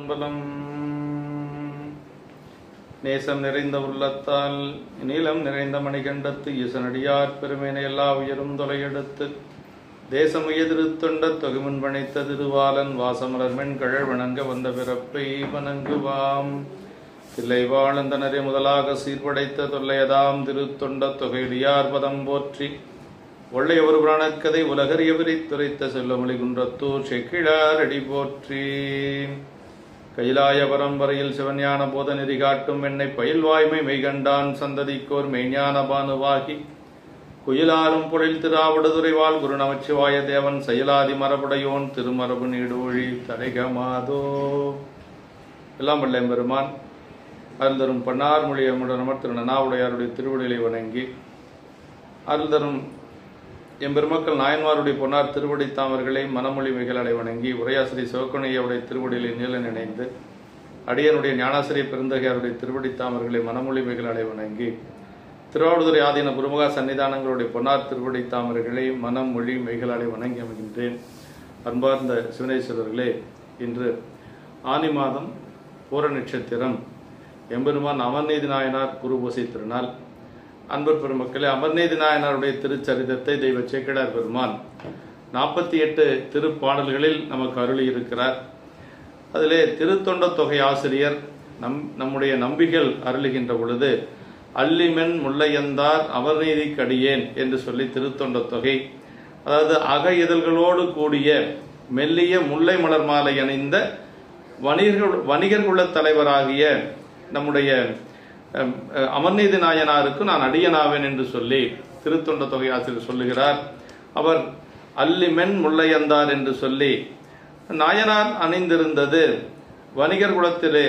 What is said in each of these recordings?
திருச்சிற்றம்பலம். நேசம் நிறைந்த உள்ளத்தால் நீளம் நிறைந்த மணிகண்டத்து ஈசனடியார் பெருமையினை எல்லா உயரும் தொலையெடுத்து தேசம் உயதிருத்தொண்ட தொகுமுன் பணித்த திருவாலன் வாசமலர் மென்கழல் வணங்க வந்த பிறப்பை வணங்குவாம். தில்லை வாழந்தனரை முதலாக சீர்படைத்த தொல்லையதாம் திருத்தொண்ட தொகையடியார் பதம் போற்றி ஒள்ளைய ஒரு புராணக்கதை உலகறிய விரித்துரைத்த செல்லமொழி குன்றத்தூர் செக்கிழார் அடி போற்றி. கைலாய பரம்பரையில் சிவஞான போத நெறி காட்டும் என்னை பயில்வாய்மை மெய்கண்டான் சந்ததிக்கோர் மெய்ஞான பானுவாகி குயிலாரும் பொழில் திராவிடதுரைவாள் குரு நமச்சிவாய தேவன் செயலாதி மரபுடையோன் திருமரபு நீடூழி தடைகமாதோ. எல்லாம் வல்ல எம்பெருமான் அருள் தரும் பன்னார் மொழி அமுடனமர் திரு நனாவுடையாருடைய திருவடிகளை வணங்கி அருள் தரும் எம்பெருமக்கள் நாயன்மாருடைய பொன்னார் திருவடி தாமர்களை மனமொழி மிகளை வணங்கி உரையாசிரியர் சிவக்குணையருடைய திருவடிகளை நீல நினைந்து அடியனுடைய ஞானாசிரியர் பெருந்தகையாருடைய திருவடி தாமர்களை மனமொழி மிகளை வணங்கி திருவாவடுதுறை ஆதீன குருமுகா சன்னிதானங்களுடைய பொன்னார் திருவடி தாமர்களை மனமொழி மிகளை வணங்கி அமைகின்றேன். அன்பார்ந்த சிவனேஸ்வரர்களே, இன்று ஆனி மாதம் பூர நட்சத்திரம் எம்பெருமான் அமர்நீதி நாயனார் குருபூசை திருநாள். அன்பர் பெருமக்களே, அமர்நீதி நாயனாருடைய திருச்சரிதத்தை தெய்வ சேக்கிழார் பெருமான் 48 திருப்பாடல்களில் நமக்கு அருளி இருக்கிறார். அதிலே திருத்தொண்ட தொகை ஆசிரியர் நம்முடைய நம்பிகள் அருளுகின்ற பொழுது அல்லிமென் முல்லையந்தார் அமர்நீதி கடியேன் என்று சொல்லி திருத்தொண்ட தொகை, அதாவது அக இதழ்களோடு கூடிய மெல்லிய முல்லை மலர் மாலை அணிந்த வணிகர் குல தலைவராகிய நம்முடைய அமர்நீதி நாயனாருக்கு நான் அடியனாவேன் என்று சொல்லி திருத்தொண்ட தொகை ஆசிரியர் சொல்லுகிறார். அவர் அல்லிமென் முல்லையந்தார் என்று சொல்லி நாயனார் அணிந்திருந்தது, வணிகர் குலத்திலே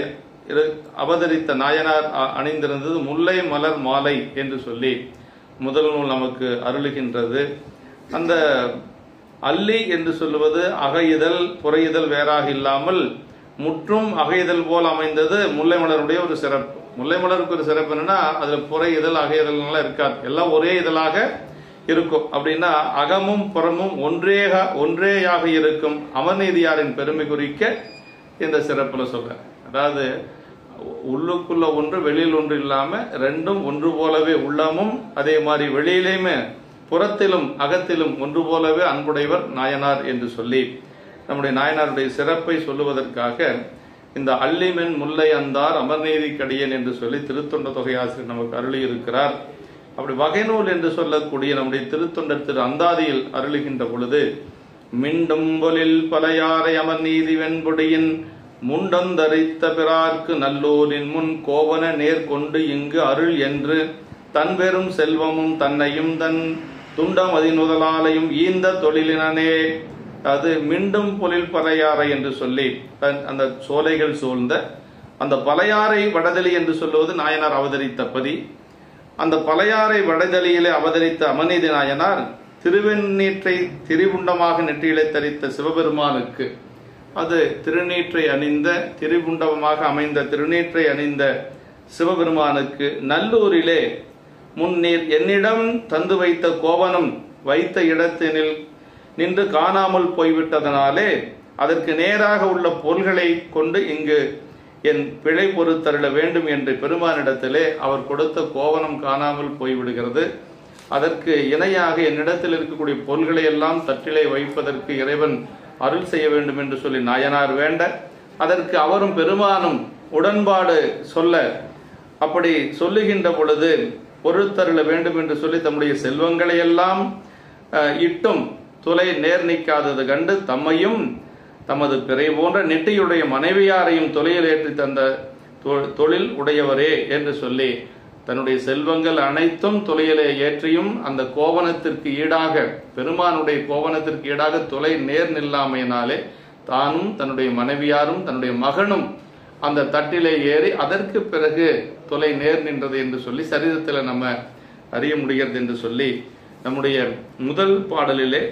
அவதரித்த நாயனார் அணிந்திருந்தது முல்லை மலர் மாலை என்று சொல்லி முதல் நூல் நமக்கு அருளுகின்றது. அந்த அல்லி என்று சொல்லுவது அக இதழ் புற இதழ் வேறாக இல்லாமல் முற்றும் அக இதழ் போல் அமைந்தது முல்லை மலருடைய ஒரு சிறப்பு. முல்லை மலருக்கு ஒரு சிறப்பு என்னன்னா, அதுல புற இதழ் அக இதழ்லாம் இருக்காது, எல்லாம் ஒரே இதழாக இருக்கும். அப்படின்னா அகமும் புறமும் ஒன்றேயாக இருக்கும் அமர்நீதியாரின் பெருமை குறிக்க இந்த சிறப்புல சொல்ற. அதாவது உள்ளுக்குள்ள ஒன்று வெளியில் ஒன்று இல்லாம ரெண்டும் ஒன்று போலவே, உள்ளமும் அதே மாதிரி வெளியிலேயுமே புறத்திலும் அகத்திலும் ஒன்று போலவே அன்புடையவர் நாயனார் என்று சொல்லி நம்முடைய நாயனாருடைய சிறப்பை சொல்லுவதற்காக இந்த அல்லிமென் முல்லை அந்தார் அமர்நீதி கடியன் என்று சொல்லி திருத்தொண்ட தொகை ஆசிரியர் நமக்கு அருளி இருக்கிறார். அப்படி வகைநூல் என்று சொல்லக்கூடிய நம்முடைய திருத்தொண்டர் திரு அந்தாதியில் அருளுகின்ற பொழுது மிண்டும் பொலில் பலையாரை அமர்நீதி வெண்பொடியின் முண்டந்தரித்த பிறார்க்கு நல்லோரின் முன் கோவன நேர்கொண்டு இங்கு அருள் என்று தன் பெரும் செல்வமும் தன்னையும் தன் துண்டம் அதினுதலாலையும் ஈந்த தொழிலினே. அது மீண்டும் பொலில் பலையாறை என்று சொல்லி அந்த சோலைகள் சூழ்ந்த அந்த பலையாறை வடதளி என்று சொல்லுவது நாயனார் அவதரித்த பதி. அந்த பலையாறை வடதளியிலே அவதரித்த அமர்நீதி நாயனார் திருவெண்ணீற்றை திரிபுண்டமாக நெற்றியிலே தரித்த சிவபெருமானுக்கு, அது திருநீற்றை அணிந்த திரிபுண்டமாக அமைந்த திருநீற்றை அணிந்த சிவபெருமானுக்கு நல்லூரிலே முன்னீர் என்னிடம் தந்து வைத்த கோவனம் வைத்த இடத்தினில் நின்று காணாமல் போய்விட்டதனாலே அதற்கு நேராக உள்ள பொருள்களை கொண்டு இங்கு என் பிழை பொறுத்தருள வேண்டும் என்று பெருமானிடத்திலே அவர் கொடுத்த கோவனம் காணாமல் போய்விடுகிறது. அதற்கு இணையாக என்னிடத்தில் இருக்கக்கூடிய பொருள்களை எல்லாம் தட்டிலே வைப்பதற்கு இறைவன் அருள் செய்ய வேண்டும் என்று சொல்லி நாயனார் வேண்ட, அதற்கு அவரும் பெருமானும் உடன்பாடு சொல்ல, அப்படி சொல்லுகின்ற பொழுது பொறுத்தருள வேண்டும் என்று சொல்லி தம்முடைய செல்வங்களை எல்லாம் இட்டும் துளை நேர் நிற்காதது கண்டு தம்மையும் தமது பிறை போன்ற நெட்டியுடைய மனைவியாரையும் தொலையில் ஏற்றி தந்த தொழில் உடையவரே என்று சொல்லி தன்னுடைய செல்வங்கள் அனைத்தும் தொலையிலே ஏற்றியும் அந்த கோவனத்திற்கு ஈடாக, பெருமானுடைய கோவனத்திற்கு ஈடாக தொலை நேர் நில்லாமையினாலே தானும் தன்னுடைய மனைவியாரும் தன்னுடைய மகனும் அந்த தட்டிலே ஏறி அதற்கு பிறகு தொலை நேர் நின்றது என்று சொல்லி சரிதத்தில் நம்ம அறிய முடிகிறது என்று சொல்லி நம்முடைய முதல் பாடலிலே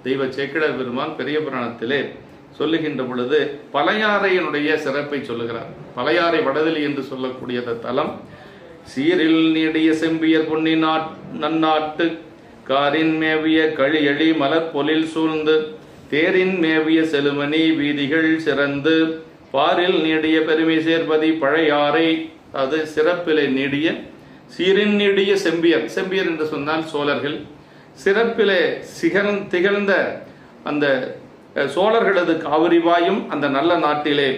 தெய்வ சேக்கிழார் பெருமான் பெரிய புராணத்திலே சொல்லுகின்ற பொழுது பலையாறையினுடைய சிறப்பை சொல்லுகிறார். பலையாறை வடதளி என்று சொல்லக்கூடிய தலம் சீரில் நீடிய செம்பியர் பொன்னி நன்னாட்டு காரின் மேவிய கழியழி மலர் பொலில் சூழ்ந்து தேரின் மேவிய செலுமணி வீதிகள் சிறந்து பாரில் நீடிய பெருமை சேர்ப்பதி பழையாறை, அது சிறப்பிலே நீடிய, சீரின் நீடிய செம்பியர், செம்பியர் என்று சொன்னால் சோழர்கள், சிறப்பிலே திகழ்ந்த அந்த சோழர்களது காவிரிவாயும் அந்த நல்ல நாட்டிலே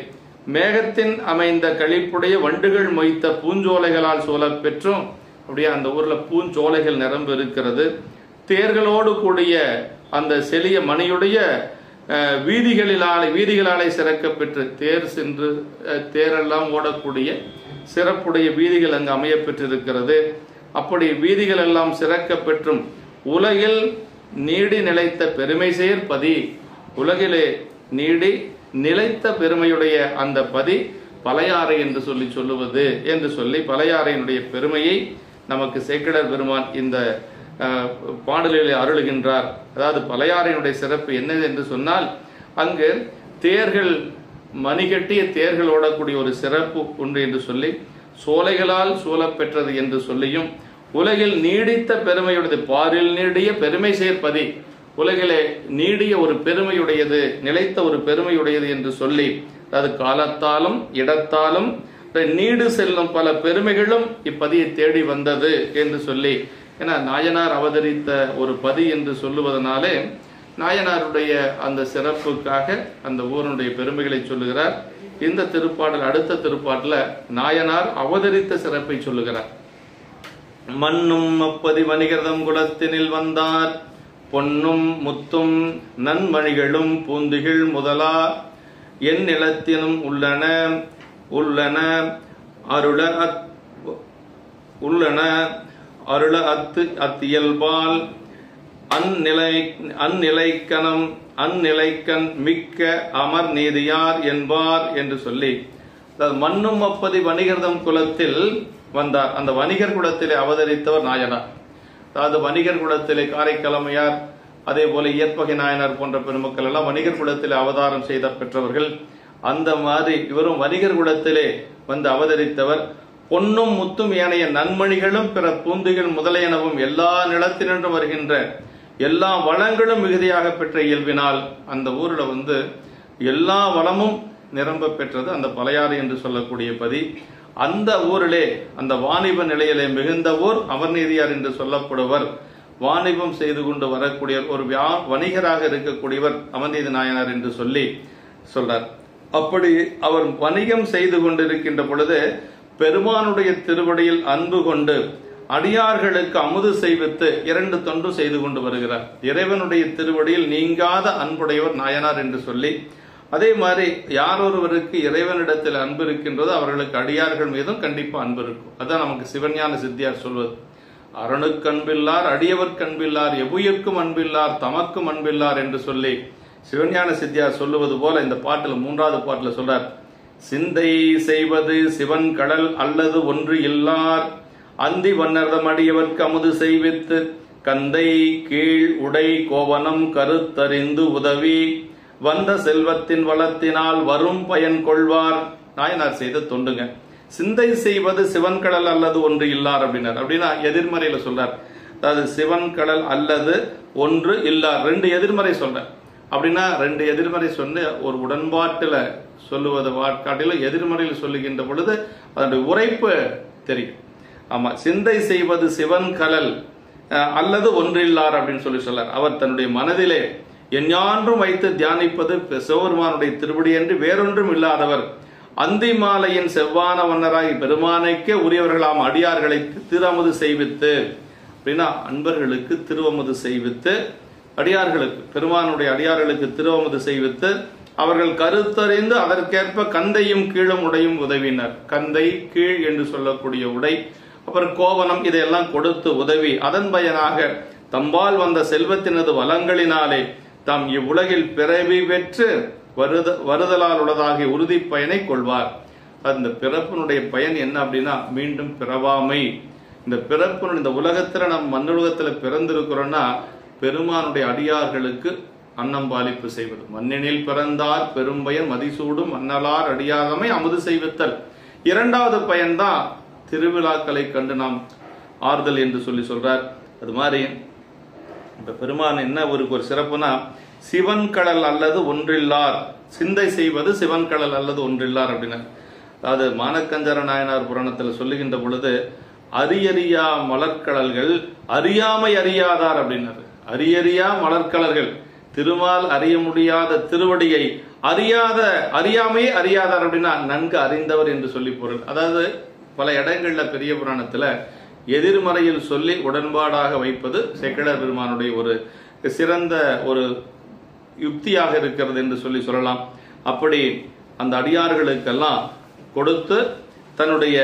மேகத்தின் அமைந்த களிப்புடைய வண்டுகள் மொய்த்த பூஞ்சோலைகளால் சூழ பெற்றும், அப்படியே அந்த ஊர்ல பூஞ்சோலைகள் நிரம்பு இருக்கிறது. தேர்களோடு கூடிய அந்த செலிய மணியுடைய வீதிகளாலே சிறக்க பெற்று, தேர் சென்று தேரெல்லாம் ஓடக்கூடிய சிறப்புடைய வீதிகள் அங்கு அமைய பெற்றிருக்கிறது. அப்படி வீதிகள் எல்லாம் சிறக்க பெற்றும் உலகில் நீடி நிலைத்த பெருமை சேர்ப்பதி, உலகிலே நீடி நிலைத்த பெருமையுடைய அந்த பதி பழையாறை என்று சொல்லுவது என்று சொல்லி பழையாறையினுடைய பெருமையை நமக்கு சேக்கிழார் பெருமான் இந்த பாடலிலே அருளுகின்றார். அதாவது பழையாறையினுடைய சிறப்பு என்னது என்று சொன்னால், அங்கு தேர்கள் மணிகட்டிய தேர்கள் ஓடக்கூடிய ஒரு சிறப்பு உண்டு என்று சொல்லி, சோலைகளால் சூழப்பெற்றது என்று சொல்லியும், உலகில் நீடித்த பெருமையுடையது, பாரில் நீடிய பெருமை சேர்ப்பதி, உலகிலே நீடிய ஒரு பெருமையுடையது, நிலைத்த ஒரு பெருமையுடையது என்று சொல்லி, அது காலத்தாலும் இடத்தாலும் நீடு செல்லும் பல பெருமைகளும் இப்பதியை தேடி வந்தது என்று சொல்லி, ஏன்னா நாயனார் அவதரித்த ஒரு பதி என்று சொல்லுவதனாலே நாயனாருடைய அந்த சிறப்புக்காக அந்த ஊருடைய பெருமைகளை சொல்லுகிறார். இந்த திருப்பாடல் அடுத்த திருப்பாட்டில் நாயனார் அவதரித்த சிறப்பை சொல்லுகிறார். மண்ணும் அப்பதி வணிகர்தம் குலத்தினில் வந்தார், பொன்னும் முத்தும் நன்மணிகளும் பூந்துகிள் முதலா என் நிலத்தினும் உள்ளன அருள அத்தியல்பால் அந்நிலைக்கண் மிக்க அமர் நீதியார் என்பார் என்று சொல்லி, மண்ணும் அப்பதி வணிகர்தம் குலத்தில் வந்தார். அந்த வணிகர் குலத்திலே அவதரித்தவர் நாயனார். அதாவது வணிகர் குலத்திலே காரைக்கிழமையார், அதே போல இயற்பகை நாயனார் போன்ற பெருமக்கள் எல்லாம் வணிகர் குலத்திலே அவதாரம் செய்த பெற்றவர்கள். அந்த மாதிரி இவரும் வணிகர் குலத்திலே வந்து அவதரித்தவர். பொன்னும் முத்தும் ஏனைய நன்மணிகளும் பிற பூந்துகள் முதலையனவும் எல்லா நிலத்தினின்றும் வருகின்ற எல்லா வளங்களும் மிகுதியாக பெற்ற இயல்பினால் அந்த ஊர்ல வந்து எல்லா வளமும் நிரம்ப பெற்றது அந்த பழையாறு என்று சொல்லக்கூடிய பதி. அந்த ஊரிலே அந்த வாணிப நிலையிலே மிகுந்த ஊர் அமர்நீதியார் என்று சொல்லப்படுவர். வாணிபம் செய்து கொண்டு வரக்கூடிய ஒரு வணிகராக இருக்கக்கூடியவர் அமர்நீதி நாயனார் என்று சொல்றார். அப்படி அவர் வணிகம் செய்து கொண்டிருக்கின்ற பொழுது பெருமானுடைய திருவடியில் அன்பு கொண்டு அடியார்களுக்கு அமுது செய்வித்து 2 தொண்டு செய்து கொண்டு வருகிறார். இறைவனுடைய திருவடியில் நீங்காத அன்புடையவர் நாயனார் என்று சொல்லி, அதே மாதிரி யார் ஒருவருக்கு இறைவனிடத்தில் அன்பு இருக்கின்றதோ அவர்களுக்கு அடியார்கள் மீதும் கண்டிப்பா அன்பு இருக்கும். அதான் நமக்கு சிவஞான சித்தியார் சொல்வது. அரணுக்கு அன்பில்லார், அடியவர்க்கு அன்பில்லார், எவ்வுயிர்க்கும் அன்பில்லார், தமக்கும் அன்பில்லார் என்று சொல்லி சிவஞான சித்தியார் சொல்லுவது போல இந்த பாட்டில் 3வது பாட்டில் சொல்றார். சிந்தை செய்வது சிவன் கடல் அல்லது ஒன்று இல்லார், அந்தி வண்ணர்தம் அடியவர்க்கு அமுது செய்வித்து கந்தை கீழ் உடை கோவனம் கருத்தறிந்து உதவி வந்த செல்வத்தின் வளத்தினால் வரும் பயன் கொள்வார். நாயனார் செய்த தொண்டுங்க. சிந்தை செய்வது சிவன் கடல் அல்லது ஒன்று இல்லார் அப்படின்னார். அப்படின்னா எதிர்மறையில சொல்றார். அதாவது சிவன் கடல் அல்லது ஒன்று இல்லார், 2 எதிர்மறை சொல்றார். அப்படின்னா 2 எதிர்மறை சொன்ன ஒரு உடன்பாட்டுல சொல்லுவதை காட்டிலும் எதிர்மறையில் சொல்லுகின்ற பொழுது அதனுடைய உரைப்பு தெரியும். ஆமா, சிந்தை செய்வது சிவன் கடல் அல்லது ஒன்றில்லார் அப்படின்னு சொல்றார். அவர் தன்னுடைய மனதிலே எஞ்ஞான்றும் வைத்து தியானிப்பது சிவபெருமானுடைய திருவடி என்று வேறொன்றும் இல்லாதவர். அந்தி மாலையின் செவ்வான வண்ணராகி பெருமானைக்கே உரியவர்களாம் அடியார்களை திருஅமுது செய்வித்து, அப்படின்னா அன்பர்களுக்கு திருவமுது செய்வித்து, அடியார்களுக்கு பெருமானுடைய அடியார்களுக்கு திருவமுது செய்வித்து அவர்கள் கருத்தறிந்து அதற்கேற்ப கந்தையும் கீழும் உடையும் உதவினர். கந்தை கீழ் என்று சொல்லக்கூடிய உடை, அப்புறம் கோவனம், இதையெல்லாம் கொடுத்து உதவி அதன் பயனாக தம்பால் வந்த செல்வத்தினது வளங்களினாலே தாம் இவ்வுலகில் பிறவி பெற்று வருதலால் உள்ளதாகிய உறுதி பயனை கொள்வார். அந்த பிறப்பினுடைய பயன் என்ன அப்படின்னா மீண்டும் பிறவாமை. இந்த பிறப்பு இந்த உலகத்துல நம்ம மண்ணுலகத்துல பிறந்திருக்கிறோம்னா பெருமானுடைய அடியார்களுக்கு அன்னம்பாலிப்பு செய்வது. மண்ணினில் பிறந்தார் பெரும்பயன் மதிசூடும் மன்னலார் அடியாதமை அமுது செய்வித்தல். 2வது பயன்தான் திருவிழாக்களை கண்டு நாம் ஆறுதல் என்று சொல்றார். அது மாதிரி இந்த பெருமான் என்ன ஒரு சிறப்புனா சிவன் கடல் அல்லது ஒன்றில்லார். சிந்தை செய்வது சிவன் கடல் அல்லது ஒன்றில்லார் அப்படின்னார். அதாவது மானக்கஞ்சர நாயனார் புராணத்தில் சொல்லுகின்ற பொழுது அரியறியா மலர்கடல்கள் அறியாமை அறியாதார் அப்படின்னாரு. அரியறியா மலர்கடல்கள், திருமால் அறிய முடியாத திருவடியை அறியாமையே அறியாதார் அப்படின்னா நன்கு அறிந்தவர் என்று சொல்லி பொருள். அதாவது பல இடங்கள்ல பெரிய புராணத்துல எதிர்மறையில் சொல்லி உடன்பாடாக வைப்பது சேக்கிழார் பெருமானுடைய ஒரு சிறந்த ஒரு யுக்தியாக இருக்கிறது என்று சொல்லலாம். அப்படி அந்த அடியார்களுக்கெல்லாம் கொடுத்து தன்னுடைய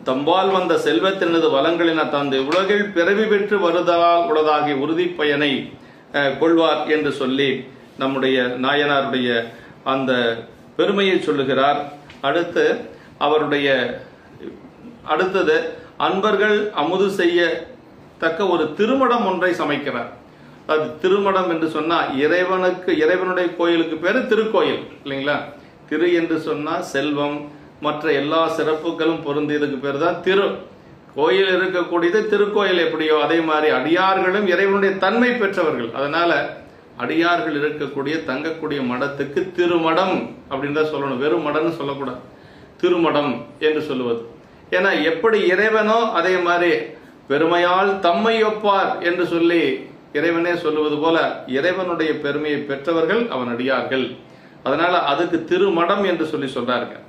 தம்பால் வந்த செல்வத்தினது வளங்களின தந்து உலகில் பிறவி பெற்று வருதலால் உலதாகிய உறுதி பயனை கொள்வார் என்று சொல்லி நம்முடைய நாயனாருடைய அந்த பெருமையை சொல்லுகிறார். அடுத்தது அன்பர்கள் அமுது செய்ய தக்க ஒரு திருமடம் ஒன்றை சமைக்கிறார். அது திருமடம் என்று சொன்னா இறைவனுடைய கோயிலுக்கு பேரு திருக்கோயில் இல்லைங்களா. திரு என்று சொன்னா செல்வம் மற்ற எல்லா சிறப்புகளும் பொருந்தியதுக்கு பேர் தான் திரு. கோயில் இருக்கக்கூடியது திருக்கோயில் எப்படியோ அதே மாதிரி அடியார்களும் இறைவனுடைய தன்மை பெற்றவர்கள். அதனால அடியார்கள் இருக்கக்கூடிய தங்கக்கூடிய மடத்துக்கு திருமடம் அப்படின்னு தான் சொல்லணும். வெறும் மடம்னு சொல்லக்கூடாது, திருமடம் என்று சொல்லுவது. ஏன்னா எப்படி இறைவனோ அதே மாதிரி பெருமையால் தம்மை ஒப்பார் என்று சொல்லி இறைவனே சொல்லுவது போல இறைவனுடைய பெருமையை பெற்றவர்கள் அவன் அடியார்கள். அதனால அதுக்கு திருமடம் என்று சொல்லி சொல்றார்கள்.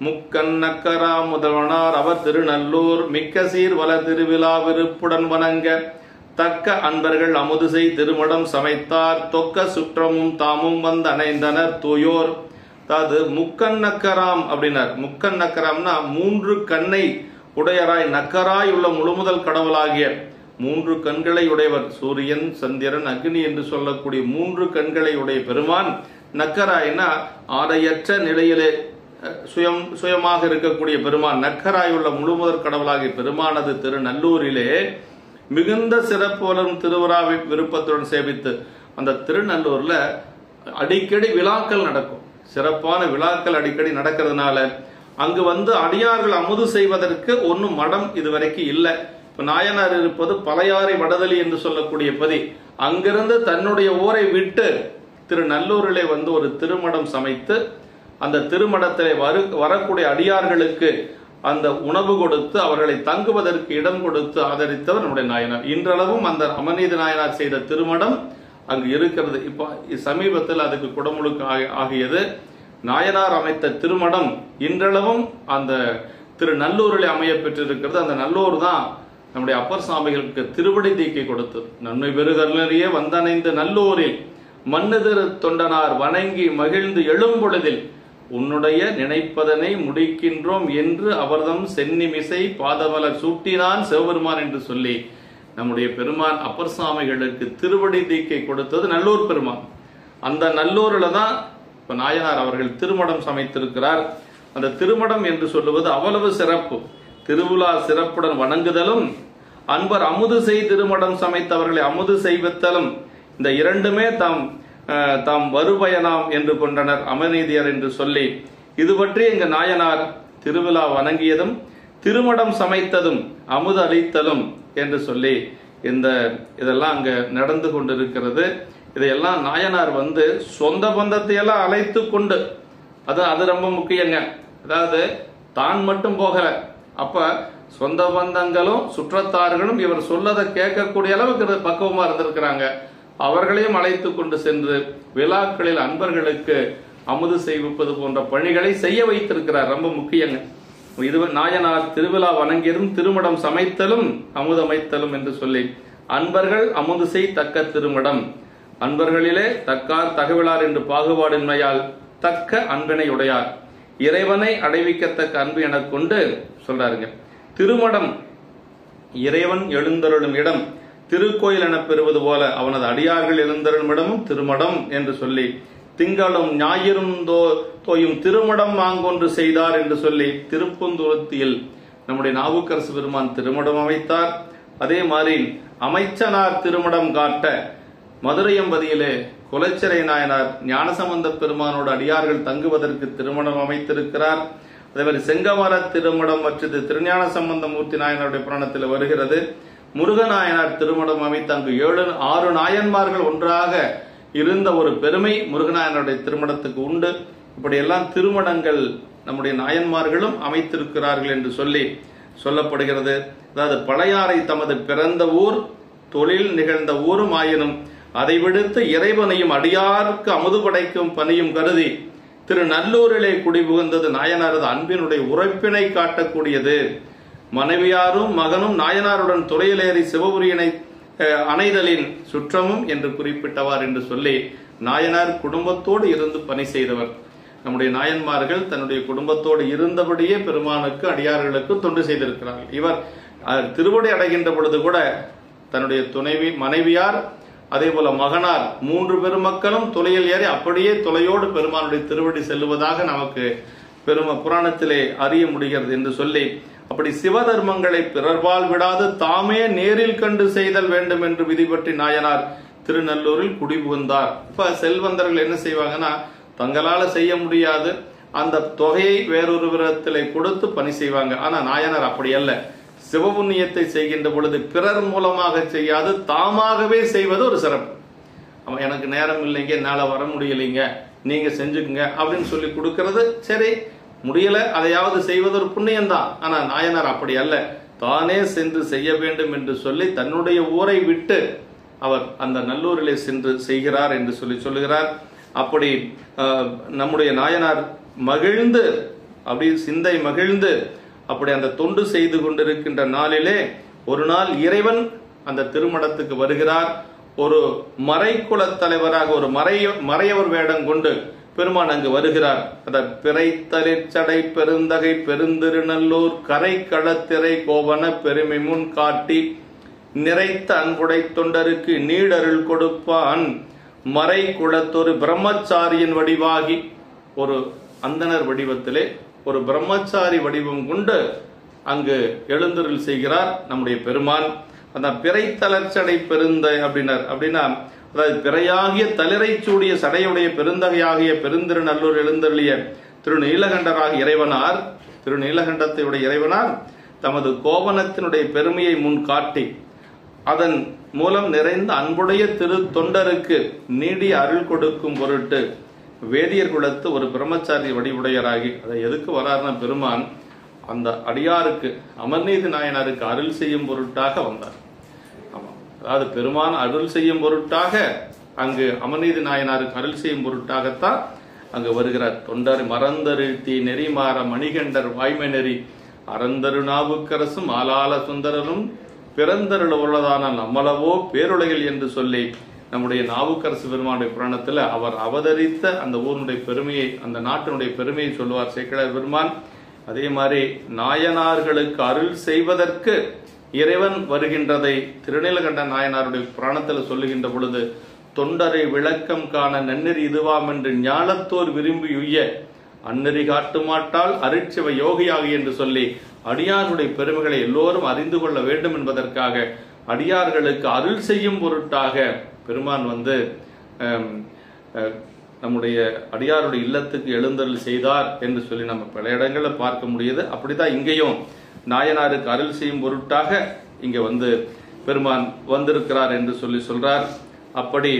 முக்கண்ணக்கரா முதல்வனார் அவர் திருநல்லூர் மிக்க சீர் வள திருவிழா விருப்புடன் வணங்க தக்க அன்பர்கள் அமுதுசை திருமடம் சமைத்தார் தொக்க சுற்றமும் தாமும் வந்து அணைந்தனர் தூயோர். அதாவது முக்கண்ணக்கராம் அப்படின்னார். முக்கண்ணக்கராம்னா மூன்று கண்ணை உடையராய் நக்கராய் உள்ள முழுமுதல் கடவுளாகிய மூன்று கண்களை உடையவர் சூரியன் சந்திரன் அக்னி என்று சொல்லக்கூடிய மூன்று கண்களை உடைய பெருமான். நக்கராய்னா ஆடையற்ற நிலையிலே சுயமாக இருக்கக்கூடிய பெருமான். நக்கராய் உள்ள முழுமுதற் கடவுளாகிய பெருமானது திருநல்லூரிலே மிகுந்த சிறப்பு வளரும் திருவிழாவை விருப்பத்துடன் சேவித்து அந்த திருநல்லூர்ல அடிக்கடி விழாக்கள் நடக்கும். சிறப்பான விழாக்கள் அடிக்கடி நடக்கிறதுனால அங்கு வந்து அடியார்கள் அமுது செய்வதற்கு ஒன்னும் மடம் இதுவரைக்கும் இல்லை. இப்ப நாயனார் இருப்பது பழையாறை வடதலி என்று சொல்லக்கூடிய பதி. அங்கிருந்து தன்னுடைய ஊரை விட்டு திருநல்லூரிலே வந்து ஒரு திருமடம் சமைத்து அந்த திருமடத்திலே வரக்கூடிய அடியார்களுக்கு அந்த உணவு கொடுத்து அவர்களை தங்குவதற்கு இடம் கொடுத்து ஆதரித்தவர் நம்முடைய நாயனார். இன்றளவும் அந்த அமர்நீதி நாயனார் செய்த திருமடம் அங்கு இருக்கிறது. இப்போ சமீபத்தில் அதுக்கு குடமுழுக்கு ஆகியது. நாயனார் அமைத்த திருமடம் இன்றளவும் அந்த திருநல்லூரிலே அமைய பெற்றிருக்கிறது. அந்த நல்லூர் தான் நம்முடைய அப்பர் சுவாமிகளுக்கு திருவடி தீக்கை கொடுத்தது. நன்மை பெருகர்லறியே வந்தணைந்து நல்லூரில் மன்னுதிரு தொண்டனார் வணங்கி மகிழ்ந்து எழும்பொழுதில் உன்னுடைய நினைப்பதனை முடிக்கின்றோம் என்று அவர்தம் சென்னிமிசை பாதமலர் சூட்டினான் சிவபெருமான் என்று சொல்லி நம்முடைய பெருமான் அப்பர் சுவாமிகளுக்கு திருவடி தீக்கை கொடுத்தது நல்லூர் பெருமான். அந்த நல்லூர்ல தான் இப்ப நாயனார் அவர்கள் திருமடம் சமைத்திருக்கிறார். அந்த திருமடம் என்று சொல்லுவது அவ்வளவு சிறப்பு. திருவிழா சிறப்புடன் வணங்குதலும் அன்பர் அமுது செய் திருமடம் சமைத்தவர்களை அமுது செய்வித்தலும் இந்த இரண்டுமே தாம் வருபயனாம் என்று கொண்டனர் அமர்நீதியர் என்று சொல்லி இது பற்றி எங்க நாயனார் திருவிழா வணங்கியதும் திருமடம் சமைத்ததும் அமுது அளித்தலும் என்று சொல்லி இதெல்லாம் அங்க நடந்து கொண்டிருக்கிறது. இதையெல்லாம் நாயனார் வந்து சொந்த பந்தத்தை எல்லாம் அழைத்து கொண்டு அது ரொம்ப முக்கியங்க. அதாவது தான் மட்டும் போகல, அப்ப சொந்த பந்தங்களும் சுற்றத்தார்களும் இவர் சொல்லதை கேட்கக்கூடிய அளவுக்கு பக்குவமா இருந்திருக்கிறாங்க. அவர்களையும் அழைத்து கொண்டு சென்று விழாக்களில் அன்பர்களுக்கு அமுது செய்விப்பது போன்ற பணிகளை செய்ய வைத்திருக்கிறார். ரொம்ப முக்கியங்க. இது நாயனார் திருவிழா வணங்கியதும் திருமடம் சமைத்தலும் அமுதமைத்தலும் என்று சொல்லி அன்பர்கள் அமுது செய் தக்க திருமடம் அன்பர்களிலே தக்கார் தகவலார் என்று பாகுபாடின்மையால் தக்க அன்பினை உடையார் இறைவனை அடைவிக்கத்தக்க அன்பு என கொண்டு சொல்றாருங்க. திருமடம் இறைவன் எழுந்தருளும் இடம் திருக்கோயில் என பெறுவது போல அவனது அடியார்கள் எழுந்தருளும் இடமும் திருமடம் என்று சொல்லி திங்களும் ஞாயிறும் தோயும் திருமடம் வாங்கொன்று செய்தார் என்று சொல்லி திருப்பந்துருத்தியில் நம்முடைய நாவுக்கரசு பெருமான் திருமடம் அமைத்தார். அதே மாதிரி அமைச்சனார் திருமடம் காட்ட மதுரையம்பதியிலே குலச்சிறை நாயனார் ஞானசம்பந்த பெருமானோடு அடியார்கள் தங்குவதற்கு திருமணம் அமைத்திருக்கிறார். அதே மாதிரி செங்கமர திருமணம் மற்றது திருஞான சம்பந்த மூர்த்தி நாயனாருடைய புராணத்தில் வருகிறது. முருகநாயனார் திருமணம் அமைத்து அங்கு 6 நாயன்மார்கள் ஒன்றாக இருந்த ஒரு பெருமை முருகநாயனருடைய திருமணத்துக்கு உண்டு. இப்படியெல்லாம் திருமணங்கள் நம்முடைய நாயன்மார்களும் அமைத்திருக்கிறார்கள் என்று சொல்லப்படுகிறது. அதாவது பழையாறை தமது பிறந்த ஊர், தொழில் நிகழ்ந்த ஊரும் ஆயினும் அதை விடுத்து இறைவனையும் அடியாருக்கு அமுது படைக்கும் பணியும் கருதி திருநல்லூரிலே குடிபுகுந்தது நாயனாரது அன்பினுடைய உரைப்பினை காட்டக்கூடியது. மனைவியாரும் மகனும் நாயனாருடன் துறையிலேறி சிவபுரியினை அணைதலின் சுற்றமும் என்று குறிப்பிட்டவார் என்று சொல்லி, நாயனார் குடும்பத்தோடு இருந்து பணி செய்தவர். நம்முடைய நாயன்மார்கள் தன்னுடைய குடும்பத்தோடு இருந்தபடியே பெருமானுக்கு அடியார்களுக்கு தொண்டு செய்திருக்கிறார்கள். இவர் திருவடி அடைகின்ற பொழுது கூட தன்னுடைய மனைவியார் அதே போல மகனார் 3 பெருமக்களும் துளையில் ஏறி அப்படியே துளையோடு பெருமானுடைய திருவடி செல்லுவதாக நமக்கு புராணத்திலே அறிய முடிகிறது என்று சொல்லி, அப்படி சிவதர்மங்களை பிறர்பால் விடாது தாமே நேரில் கண்டு செய்தல் வேண்டும் என்று விதிபற்றி நாயனார் திருநல்லூரில் குடிபுகுந்தார். இப்ப செல்வந்தர்கள் என்ன செய்வாங்கன்னா, தங்களால செய்ய முடியாது, அந்த தொகையை வேறொரு விதத்திலே கொடுத்து பணி செய்வாங்க. ஆனா நாயனார் அப்படி அல்ல. சிவபுண்ணியத்தை செய்கின்ற பொழுது பிறர் மூலமாக செய்யாது தாமாகவே செய்வது ஒரு சிறப்பு. அவன் எனக்கு நேரம் இல்லைங்க, என்னால வர முடியலைங்க, நீங்க செஞ்சுக்குங்க அப்படின்னு சொல்லி கொடுக்கிறது. சரி, முடியல, அதையாவது செய்வது ஒரு புண்ணியம்தான். ஆனா நாயனார் அப்படி அல்ல. தானே சென்று செய்ய வேண்டும் என்று சொல்லி தன்னுடைய ஊரை விட்டு அவர் அந்த நல்லூரிலே சென்று செய்கிறார் என்று சொல்லுகிறார். அப்படி நம்முடைய நாயனார் மகிழ்ந்து, அப்படி சிந்தை மகிழ்ந்து அப்படி அந்த தொண்டு செய்து கொண்டிருக்கின்ற நாளிலே ஒரு நாள் இறைவன் அந்த திருமணத்துக்கு வருகிறார். ஒரு மறைக்குலத் தலைவராக ஒரு மறையவர் வேடம் கொண்டு பெருமான் அங்கு வருகிறார். அத பிறைத்தலிற்சடை பெருந்தகை பெருந்திருநல்லூர் கரை களத்திரை கோவன பெருமை முன் காட்டி நிறைத்த அன்புடை தொண்டருக்கு நீடருள் கொடுப்பான் மறை குலத்தொரு பிரம்மச்சாரியின் வடிவாகி, ஒரு அந்தனர் வடிவத்திலே ஒரு பிரம்மச்சாரி வடிவம் கொண்டு அங்கு எழுந்தருள் செய்கிறார் நம்முடைய பெருமான். அந்த பிறைத்தளர்ச்சடை பெருந்த அப்படின்னா அதாவது பிறையாகிய தளிரை சூடிய சடையுடைய பெருந்தகையாகிய பெருந்திருநல்லூர் எழுந்தருளிய திருநீலகண்டராக திருநீலகண்டத்தையுடைய இறைவனார் தமது கோவனத்தினுடைய பெருமையை முன் காட்டி அதன் மூலம் நிறைந்த அன்புடைய திரு தொண்டருக்கு நீடிய அருள் கொடுக்கும் பொருட்டு வேதியர் குலத்து ஒரு பிரம்மச்சாரி வடிவுடையராகி, அதை எதுக்கு வராருன்னா, பெருமான் அந்த அடியாருக்கு அமர்நீதி நாயனாருக்கு அருள் செய்யும் பொருட்டாக வந்தார். ஆமா, அதாவது பெருமான் அருள் செய்யும் பொருட்டாக அங்கு அமர்நீதி நாயனாருக்கு அருள் செய்யும் பொருட்டாகத்தான் அங்கு வருகிறார். தொண்டர் மறந்தருத்தி நெறிமாற மணிகண்டர் வாய்மை நெறி அறந்தரு நாவுக்கரசும் ஆலால சுந்தரரும் பிறந்தருள் உள்ளதான நம்மளவோ பேருலகில் என்று சொல்லி நம்முடைய நாவுக்கரசு பெருமானுடைய புராணத்தில் அவர் அவதரித்த அந்த ஊருடைய பெருமையை, அந்த நாட்டினுடைய பெருமையை சொல்லுவார் சேக்கிழார் பெருமான். அதே மாதிரி நாயனார்களுக்கு அருள் செய்வதற்கு இறைவன் வருகின்றதை திருநீலகண்ட நாயனாருடைய புராணத்தில் சொல்லுகின்ற பொழுது, தொண்டரை விளக்கம் காண நன்னெறி இதுவாம் என்று ஞானத்தோர் விரும்பி உய்ய அந்நெறி காட்டுமாட்டால் அருட்சிவ யோகியாகி என்று சொல்லி அடியாருடைய பெருமைகளை எல்லோரும் அறிந்து கொள்ள வேண்டும் என்பதற்காக அடியார்களுக்கு அருள் செய்யும் பொருட்டாக பெருமான் வந்து நம்முடைய அடியாருடைய இல்லத்துக்கு எழுந்தருள் செய்தார் என்று சொல்லி நம்ம பல இடங்களில் பார்க்க முடியுது. அப்படித்தான் இங்கேயும் நாயனாருக்கு அருள் செய்யும் பொருட்டாக இங்க வந்து பெருமான் வந்திருக்கிறார் என்று சொல்றார். அப்படி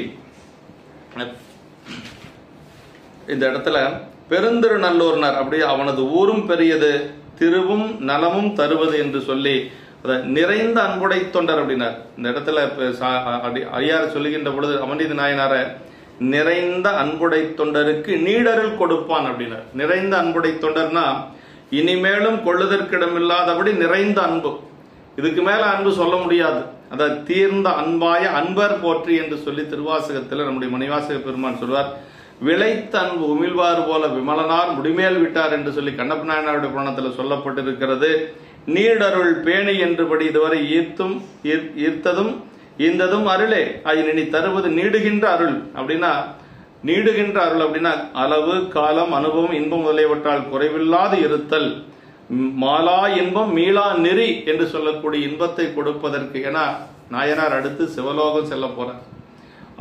இந்த இடத்துல பெருந்திருநல்லூர்னார், அப்படியே அவனது ஊரும் பெரியது திருவும் நலமும் தருவது என்று சொல்லி நிறைந்த அன்புடை தொண்டர் அப்படின்னார். இந்த இடத்துல ஐயார் சொல்லுகின்ற பொழுது அமர்நீதி நாயனார நிறைந்த அன்புடை தொண்டருக்கு நீடருள் கொடுப்பான் அப்படின்னார். நிறைந்த அன்புடை தொண்டர்னா இனிமேலும் கொள்ளுதற்கிடமில்லாதபடி நிறைந்த அன்பு, இதுக்கு மேல அன்பு சொல்ல முடியாது. அதாவது தீர்ந்த அன்பாய அன்பர் போற்றி என்று சொல்லி திருவாசகத்தில் நம்முடைய மணிவாசக பெருமான் சொல்வார். விளைத்த அன்பு உமிழ்வாறு போல விமலனார் முடிமேல் விட்டார் என்று சொல்லி கண்ணப்ப நாயனாருடைய புராணத்தில் சொல்லப்பட்டிருக்கிறது. நீடருள் பேணி என்றபடி இதுவரை ஈர்த்ததும் ஈந்ததும் அருளே ஆயினி தருவது நீடுகின்ற அருள் அப்படின்னா, நீடுகின்ற அருள் அப்படின்னா அளவு காலம் அனுபவம் இன்பம் முதலியவற்றால் குறைவில்லாது இருத்தல், மாலா இன்பம் மீளா நெறி என்று சொல்லக்கூடிய இன்பத்தை கொடுப்பதற்கு. ஏன்னா நாயனார் அடுத்து சிவலோகம் செல்ல போறார்.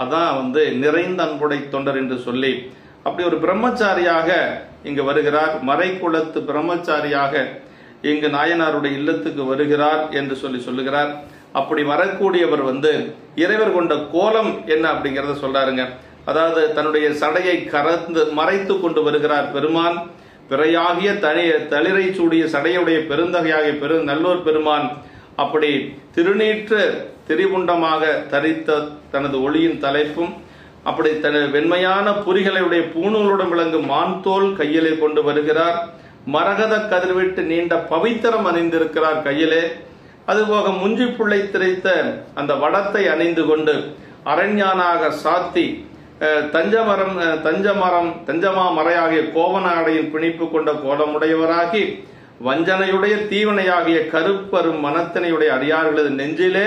அதான் வந்து நிறைந்த அன்புடை தொண்டர் என்று சொல்லி அப்படி ஒரு பிரம்மச்சாரியாக இங்கு வருகிறார். மறைக்குலத்து பிரம்மச்சாரியாக இங்கு நாயனாருடைய இல்லத்துக்கு வருகிறார் என்று சொல்லுகிறார். அப்படி வரக்கூடியவர் வந்து இறைவர் கொண்ட கோலம் என்ன அப்படிங்கறத சொல்றாருங்க. அதாவது தன்னுடைய சடையை கறந்து மறைத்து கொண்டு வருகிறார் பெருமான். பிறையாகிய தளிரை சூடிய சடையுடைய பெருந்தகையாகிய நல்லூர் பெருமான் அப்படி திருநீற்று திரிபுண்டமாக தரித்த தனது ஒளியின் தலைப்பும் அப்படி தனது வெண்மையான புரிகளுடைய பூணூலுடன் விளங்கும் மான்தோல் கையிலே கொண்டு வருகிறார். மரகத கதிர்விட்டு நீண்ட பவித்திரம் அணிந்திருக்கிறார் கையிலே. அதுபோக முஞ்சி புள்ளை திரைத்த அந்த வடத்தை அணிந்து கொண்டு அரண்யானாக சாத்தி தஞ்சமா மறையாகிய கோவன ஆடையின் பிணிப்பு கொண்ட கோலமுடையவராகி வஞ்சனையுடைய தீவனையாகிய கருப்பரும் மனத்தினையுடைய அடியார்களது நெஞ்சிலே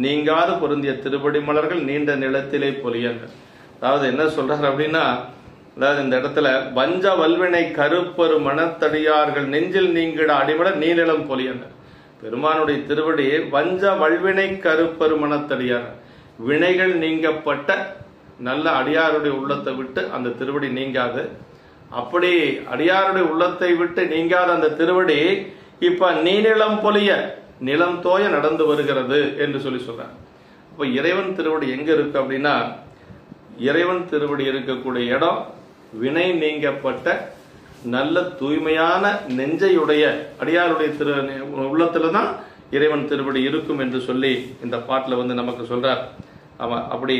நீங்காது பொருந்திய திருப்படி மலர்கள் நீண்ட நிலத்திலே பொலியங்க. அதாவது என்ன சொல்றாரு அப்படின்னா, அதாவது இந்த இடத்துல வஞ்ச வல்வினை கருப்பரு மனத்தடியார்கள் நெஞ்சில் நீங்கிட அடிபட நீநிலம் பொலியங்க. பெருமானுடைய திருவடி வஞ்ச வல்வினை கருப்பரு மனத்தடியார், வினைகள் நீங்கப்பட்ட நல்ல அடியாருடைய உள்ளத்தை விட்டு அந்த திருவடி நீங்காது. அப்படி அடியாருடைய உள்ளத்தை விட்டு நீங்காத அந்த திருவடி இப்ப நீநிலம் பொலிய நிலம் தோய நடந்து வருகிறது என்று சொல்லி சொல்றாங்க. இப்ப இறைவன் திருவடி எங்க இருக்கு அப்படின்னா, இறைவன் திருவடி இருக்கக்கூடிய இடம் வினை நீங்கப்பட்ட நல்ல தூய்மையான நெஞ்சையுடைய அடியாருடைய உள்ளத்துலதான் இறைவன் திருவடி இருக்கும் என்று சொல்லி இந்த பாட்டுல வந்து நமக்கு சொல்றார். ஆமா, அப்படி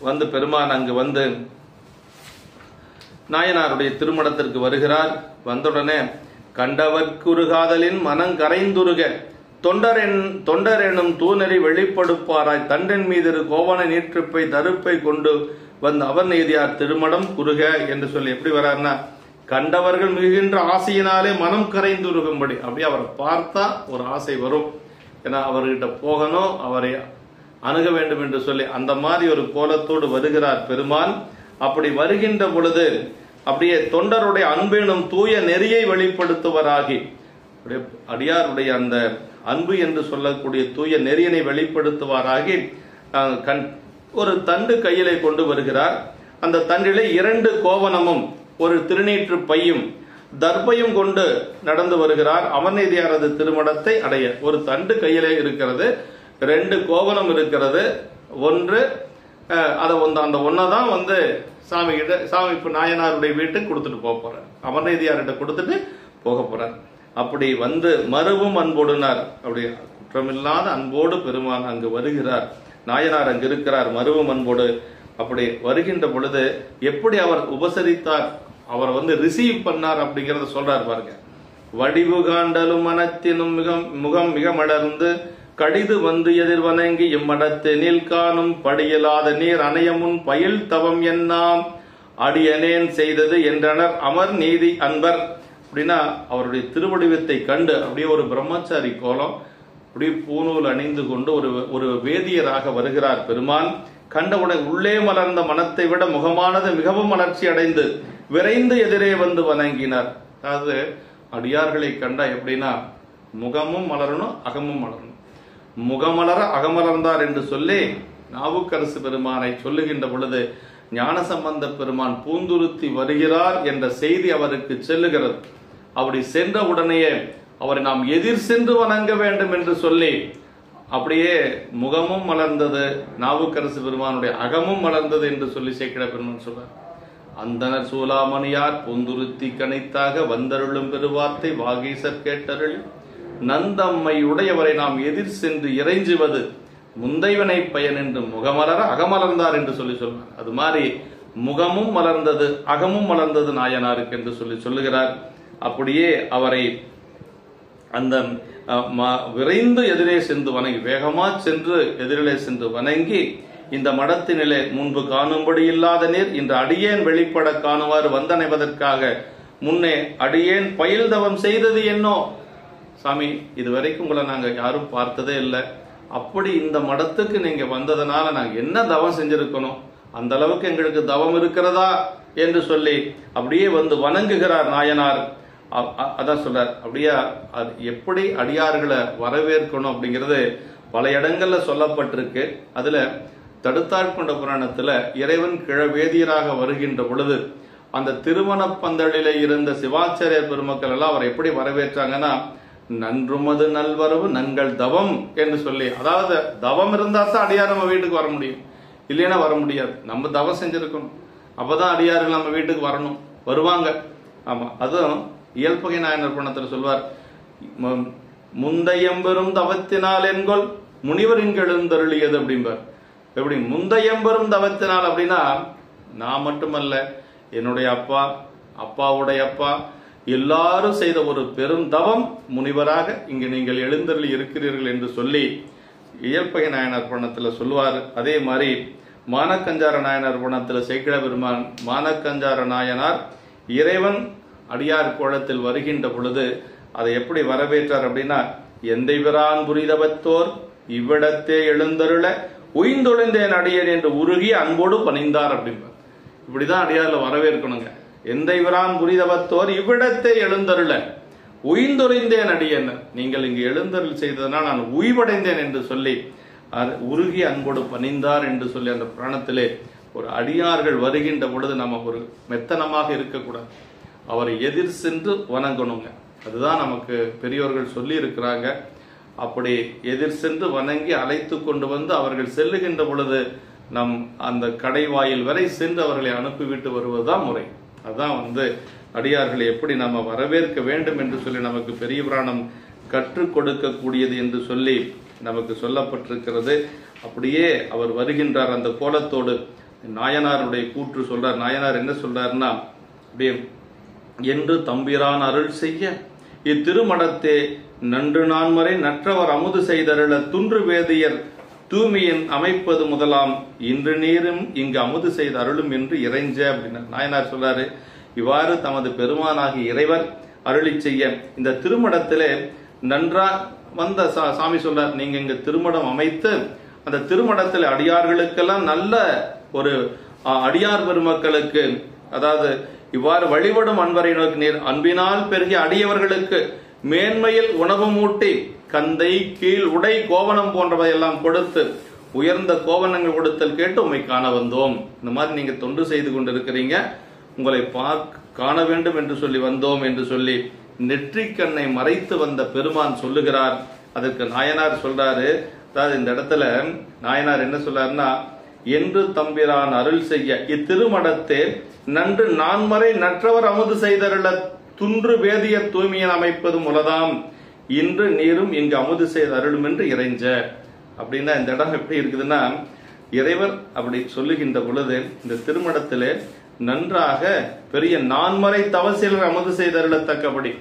வந்து பெருமான் அங்கு வந்து நாயனாருடைய திருமணத்திற்கு வருகிறார். வந்தவுடனே கண்டவர்க்குருகாதலின் மனம் கரைந்துருக தொண்டர் எனும் தூணறி வெளிப்படுப்பாராய் தண்டன் மீது கோவன நீற்றுப்பை தருப்பை கொண்டு வந்து அவர் நீதியார் திருமணம் குறுக என்று சொல்லி எப்படி வர்றாருன்னா, கண்டவர்கள் மிகுகின்ற ஆசையினாலே மனம் கரைந்துருகும்படி அப்படி அவரை பார்த்தா ஒரு ஆசை வரும். ஏன்னா அவர்கிட்ட போகணும், அவரை அணுக வேண்டும் என்று சொல்லி அந்த மாதிரி ஒரு கோலத்தோடு வருகிறார் பெருமான். அப்படி வருகின்ற பொழுது அப்படியே தொண்டருடைய அன்பெனும் தூய நெறியை வெளிப்படுத்துவராகி அடியாருடைய அந்த அன்பு என்று சொல்லக்கூடிய தூய நெறியினை வெளிப்படுத்துவாராகி ஒரு தண்டு கையிலே கொண்டு வருகிறார். அந்த தண்டிலே 2 கோவனமும் ஒரு திருநீற்று பையும் தர்பையும் கொண்டு நடந்து வருகிறார். அமர்நீதியாரது திருமணத்தை அடைய ஒரு தண்டு கையிலே இருக்கிறது, 2 கோவனம் இருக்கிறது. ஒன்று அந்த ஒன்னதான் வந்து சாமி இப்ப நாயனாருடைய வீட்டுக்கு கொடுத்துட்டு போக போறார், அமர்நீதியார்கிட்ட கொடுத்துட்டு போக போறார். அப்படி வந்து மறுவும் அன்போடுனார். அப்படி குற்றமில்லாத அன்போடு பெருமான் அங்கு வருகிறார். நாயனார் அங்கு இருக்கிறார் மறுவும் அன்போடு. அப்படி வருகின்ற பொழுது எப்படி அவர் உபசரித்தார், அவர் வந்து ரிசீவ் பண்ணார் அப்படிங்கறத சொல்றார் பாருங்க. வடிவு காண்டலும் மனத்தினும் முகம் மிக மலர்ந்து கடிது வந்து எதிர்வணங்கி இம்மடத்தெனில் காணும் படியலாத நீர் அணையமுன் பயில் தவம் என்னாம் அடியனேன் செய்தது என்றனர் அமர் நீதி அன்பர். அப்படின்னா அவருடைய திருவடிவத்தை கண்டு அப்படியே ஒரு பிரம்மச்சாரி கோலம், அப்படியே பூநூல் அணிந்து கொண்டு ஒரு வேதியராக வருகிறார் பெருமான். கண்டவுடன் உள்ளே மலர்ந்த மனத்தை விட முகமானது மிகவும் மலர்ச்சி அடைந்து விரைந்து எதிரே வந்து வணங்கினார். அதாவது அடியார்களை கண்டா எப்படின்னா முகமும் மலரணும் அகமும் மலரணும். முகமலர அகமலர்ந்தார் என்று சொல்லி நாவுக்கரசு பெருமானை சொல்லுகின்ற பொழுது ஞானசம்பந்த பெருமான் பூந்துருத்தி வருகிறார் என்ற செய்தி அவருக்கு செல்லுகிறது. அப்படி சென்ற உடனேயே அவரை நாம் எதிர் சென்று வணங்க வேண்டும் என்று சொல்லி அப்படியே முகமும் மலர்ந்தது, நாவுக்கரசு பெருமானுடைய அகமும் மலர்ந்தது என்று சொல்லி சேக்கிழ பெருமான் சொல்றார். அந்தனர் சூலாமணியார் பூந்துருத்தி கணைத்தாக வந்தருளும் பெருவார்த்தை வாகீசர் கேட்டருள் நந்தம்மை உடையவரை நாம் எதிர் சென்று இறைஞ்சுவது முந்தைவனை பயன் என்று முகமலர அகமலர்ந்தார் என்று சொல்லி சொல்றார். அது மாதிரி முகமும் மலர்ந்தது அகமும் மலர்ந்தது நாயனாருக்கு என்று சொல்லி சொல்லுகிறார். அப்படியே அவரை அந்த விரைந்து எதிரே சென்று வணங்கி வேகமா சென்று எதிரிலே சென்று வணங்கி இந்த மடத்தினிலே முன்பு காணும்படி இல்லாத நீர் இன்று அடியேன் வெளிப்பட காணுவாறு வந்தணைவதற்காக முன்னே அடியேன் பயில் தவம் செய்தது என்னோ சாமி, இதுவரைக்கும் உங்களை நாங்க யாரும் பார்த்ததே இல்லை, அப்படி இந்த மடத்துக்கு நீங்க வந்ததுனால நாங்க என்ன தவம் செஞ்சிருக்கணும், அந்த அளவுக்கு எங்களுக்கு தவம் இருக்கிறதா என்று சொல்லி அப்படியே வந்து வணங்குகிறார் நாயனார். அதான் சொல்றார். அப்படியே எப்படி அடியார்களை வரவேற்கணும் அப்படிங்கிறது பல இடங்கள்ல சொல்லப்பட்டிருக்கு. அதுல தடுத்தாட்கொண்ட புராணத்துல இறைவன் கிழவேதியராக வருகின்ற பொழுது அந்த திருமண பந்தலில இருந்த சிவாச்சாரியர் பெருமக்கள் எல்லாம் அவரை எப்படி வரவேற்றாங்கன்னா, நன்றுமது நல்வரவு நங்கள் தவம் என்று சொல்லி, அதாவது தவம் இருந்தா தான் அடியார் நம்ம வீட்டுக்கு வர முடியும். இல்லைன்னா வர முடியாது. நம்ம தவம் செஞ்சிருக்கணும், அப்பதான் அடியார்கள் நம்ம வீட்டுக்கு வரணும், வருவாங்க. ஆமா, அதுவும் இயல்பகை நாயனர் பணத்துல சொல்வார், முந்தையம்பெரும் தவத்தினால் என்கொள் முனிவரின் எழுந்தருளியது அப்படிம்பார். எப்படி முந்தையம்பெரும் தவத்தினால் அப்படின்னா, நான் மட்டுமல்ல, என்னுடைய அப்பா, அப்பாவுடைய அப்பா, எல்லாரும் செய்த ஒரு பெரும் தவம் முனிவராக இங்கு நீங்கள் எழுந்தருளி இருக்கிறீர்கள் என்று சொல்லி இயல்பகை நாயனார் புராணத்துல சொல்லுவார். அதே மாதிரி மானக்கஞ்சார நாயனார் புராணத்துல சேக்கிழ பெருமான் மானக்கஞ்சார நாயனார் இறைவன் அடியார் கோலத்தில் வருகின்ற பொழுது அதை எப்படி வரவேற்றார் அப்படின்னா, எந்தை பிரான் புரிதவத்தோர் இவ்விடத்தே எழுந்தருள உய்ந்தொழிந்தேன் அடியேன் என்று உருகி அன்போடு பணிந்தார் அப்படிம்பார். இப்படிதான் அடியார்ல வரவேற்கணுங்க. எந்தை பிரான் புரிதவத்தோர் இவ்விடத்தே எழுந்தருள உய்ந்தொழிந்தேன் அடியேன், நீங்கள் இங்கு எழுந்தருள் செய்ததனால் நான் உய்வடைந்தேன் என்று சொல்லி உருகி அன்போடு பணிந்தார் என்று சொல்லி அந்த புராணத்திலே ஒரு அடியார்கள் வருகின்ற பொழுது நம்ம ஒரு மெத்தனமாக இருக்கக்கூடாது, அவரை எதிர் சென்று வணங்கணுங்க. அதுதான் நமக்கு பெரியோர்கள் சொல்லி இருக்கிறாங்க. அப்படி எதிர் சென்று வணங்கி அழைத்து கொண்டு வந்து அவர்கள் செல்லுகின்ற பொழுது நம் அந்த கடைவாயில் வரை சென்று அவர்களை அனுப்பிவிட்டு வருவதுதான் முறை. அதுதான் அடியார்களை எப்படி நம்ம வரவேற்க வேண்டும் என்று சொல்லி நமக்கு பெரிய புராணம் கற்றுக் கொடுக்கக்கூடியது என்று சொல்லி நமக்கு சொல்லப்பட்டிருக்கிறது. அப்படியே அவர் வருகின்றார் அந்த கோலத்தோடு. நாயனாருடைய கூற்று சொல்றார். நாயனார் என்ன சொல்றாருன்னா, அப்படியே என்று தம்பிரான் அருள் செய்ய இத்திருமடத்தே நன்று நான்மறை நற்றவர் அமுது செய்தருள துன்று வேதியர் தூய்மையின் அமைப்பது முதலாம் இன்று நீரும் இங்கு அமுது செய்த அருளும் என்று இறைஞ்ச அப்படின்னா நாயனார் சொல்றாரு. இவ்வாறு தமது பெருமானாகி இறைவர் அருளி செய்ய இந்த திருமடத்திலே நன்றா வந்த சாமி சொல்றார், நீங்க இங்க திருமடம் அமைத்து அந்த திருமடத்தில் அடியார்களுக்கெல்லாம் நல்ல ஒரு அடியார் பெருமக்களுக்கு, அதாவது இவ்வாறு வழிபடும் அன்பரை நோக்கி நீர் அன்பினால் பெருகி அடியவர்களுக்கு மேன்மையில் உணவு மூட்டி கந்தை கீழ் உடை கோவணம் போன்றவையெல்லாம் கொடுத்து உயர்ந்த கோவணங்கள் கொடுத்தல் கேட்டு உண்மை காண வந்தோம். இந்த மாதிரி நீங்க தொண்டு செய்து கொண்டிருக்கிறீங்க, உங்களை காண வேண்டும் என்று சொல்லி வந்தோம் என்று சொல்லி நெற்றிக்கண்ணை மறைத்து வந்த பெருமான் சொல்லுகிறார். அதற்கு நாயனார் சொல்றாரு. அதாவது இந்த இடத்துல நாயனார் என்ன சொல்றாருன்னா, என்று தம்பிரான் அருள் செய்ய இத்திருமடத்தே நன்று நான்மறை நற்றவர் அமுது செய்தருள துன்று வேதிய தூய்மையின் அமைப்பது முலதாம் இன்று நீரும் இங்கு அமுது செய்த அருளும் என்று இறைஞ்ச அப்படின்னா இந்த இடம் எப்படி இருக்குதுன்னா, இறைவர் அப்படி சொல்லுகின்ற பொழுது இந்த திருமணத்திலே நன்றாக பெரிய நான்மறை தவசீலர் அமுது செய்தருளத்தக்கபடி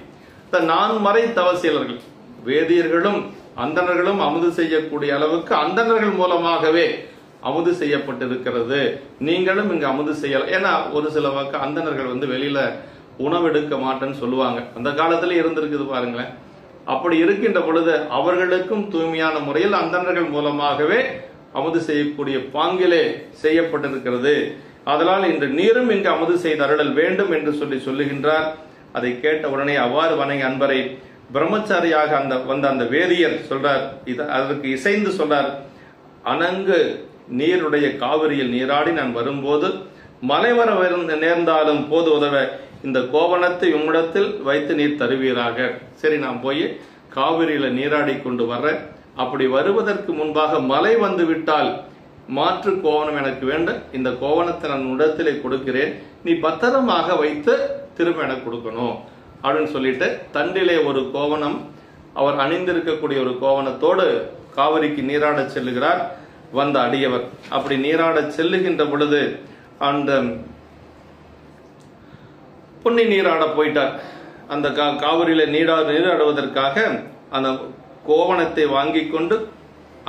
இந்த நான்மறை தவசீலர்கள் வேதியர்களும் அந்தணர்களும் அமுது செய்யக்கூடிய அளவுக்கு அந்தணர்கள் மூலமாகவே அமுது செய்யப்பட்டிருக்கிறது. நீங்களும் இங்கு அமுது செய்யலாம். ஏன்னா ஒரு சில அந்தணர்கள் வெளியில உணவெடுக்க மாட்டேன்னு சொல்லுவாங்க. அந்த காலத்துல இருந்திருக்குது பாருங்களேன். அப்படி இருக்கின்ற பொழுது அவர்களுக்கும் தூய்மையான முறையில் அந்தணர்கள் மூலமாகவே அமுது செய்யக்கூடிய பாங்கிலே செய்யப்பட்டிருக்கிறது. அதனால் இன்று நீரும் இங்கு அமுது செய்த அருளல் வேண்டும் என்று சொல்லி சொல்லுகின்றார். அதை கேட்ட உடனே அவ்வாறு வணங்கி அன்பரை பிரம்மச்சாரியாக வந்த அந்த வேதியர் சொல்றார். அதற்கு இசைந்து சொல்றார், அணங்கு நீருடைய காவிரியில் நீராடி நான் வரும்போது மலைவர நேர்ந்தாலும் போது உதவ இந்த கோவணத்தை உம்மிடத்தில் வைத்து நீர் தருவீராக. சரி, நான் போய் காவிரியில நீராடி கொண்டு வர்றேன். அப்படி வருவதற்கு முன்பாக மழை வந்து விட்டால் மாற்று கோவணம் எனக்கு வேண்டும், இந்த கோவணத்தை நான் இடத்திலே கொடுக்கிறேன், நீ பத்திரமாக வைத்து திரும்ப எனக்கு கொடுக்கணும் அப்படின்னு சொல்லிட்டு தண்டிலே ஒரு கோவணம், அவர் அணிந்திருக்கக்கூடிய ஒரு கோவணத்தோடு காவிரிக்கு நீராட செல்லுகிறார் வந்த அடியவர். அப்படி நீராட செல்லுகின்ற பொழுது அந்த புன்னி நீராட போயிட்டார். அந்த காவிரியில நீராடுவதற்காக அந்த கோவணத்தை வாங்கி கொண்டு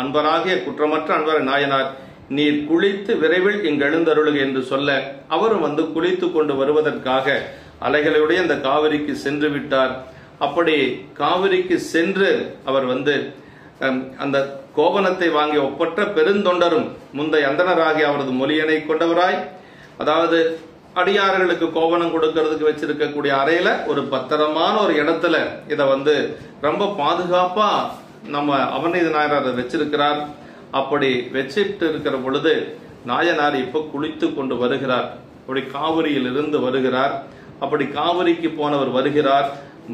அன்பராகிய குற்றமற்ற அன்பர் நாயனார் நீர் குளித்து விரைவில் இங்கு எழுந்தருளுக என்று சொல்ல அவரும் குளித்து கொண்டு வருவதற்காக அலைகளுடைய அந்த காவிரிக்கு சென்று விட்டார். அப்படி காவிரிக்கு சென்று அவர் அந்த கோவணத்தை வாங்கி ஒப்பற்ற பெருந்தொண்டரும் முந்தைய அந்தணராகிய அவரது மொழியனை கொண்டவராய், அதாவது அடியார்களுக்கு கோவணம் கொடுக்கறதுக்கு வச்சிருக்கக்கூடிய அறையில ஒரு பத்திரமான ஒரு இடத்துல இத ரொம்ப பாதுகாப்பா நம்ம அவநீத நாயனார் வச்சிருக்கிறார். அப்படி வச்சிட்டு இருக்கிற பொழுது நாயனார் இப்ப குளித்து கொண்டு வருகிறார். அப்படி காவிரியில் இருந்து வருகிறார். அப்படி காவிரிக்கு போனவர் வருகிறார்,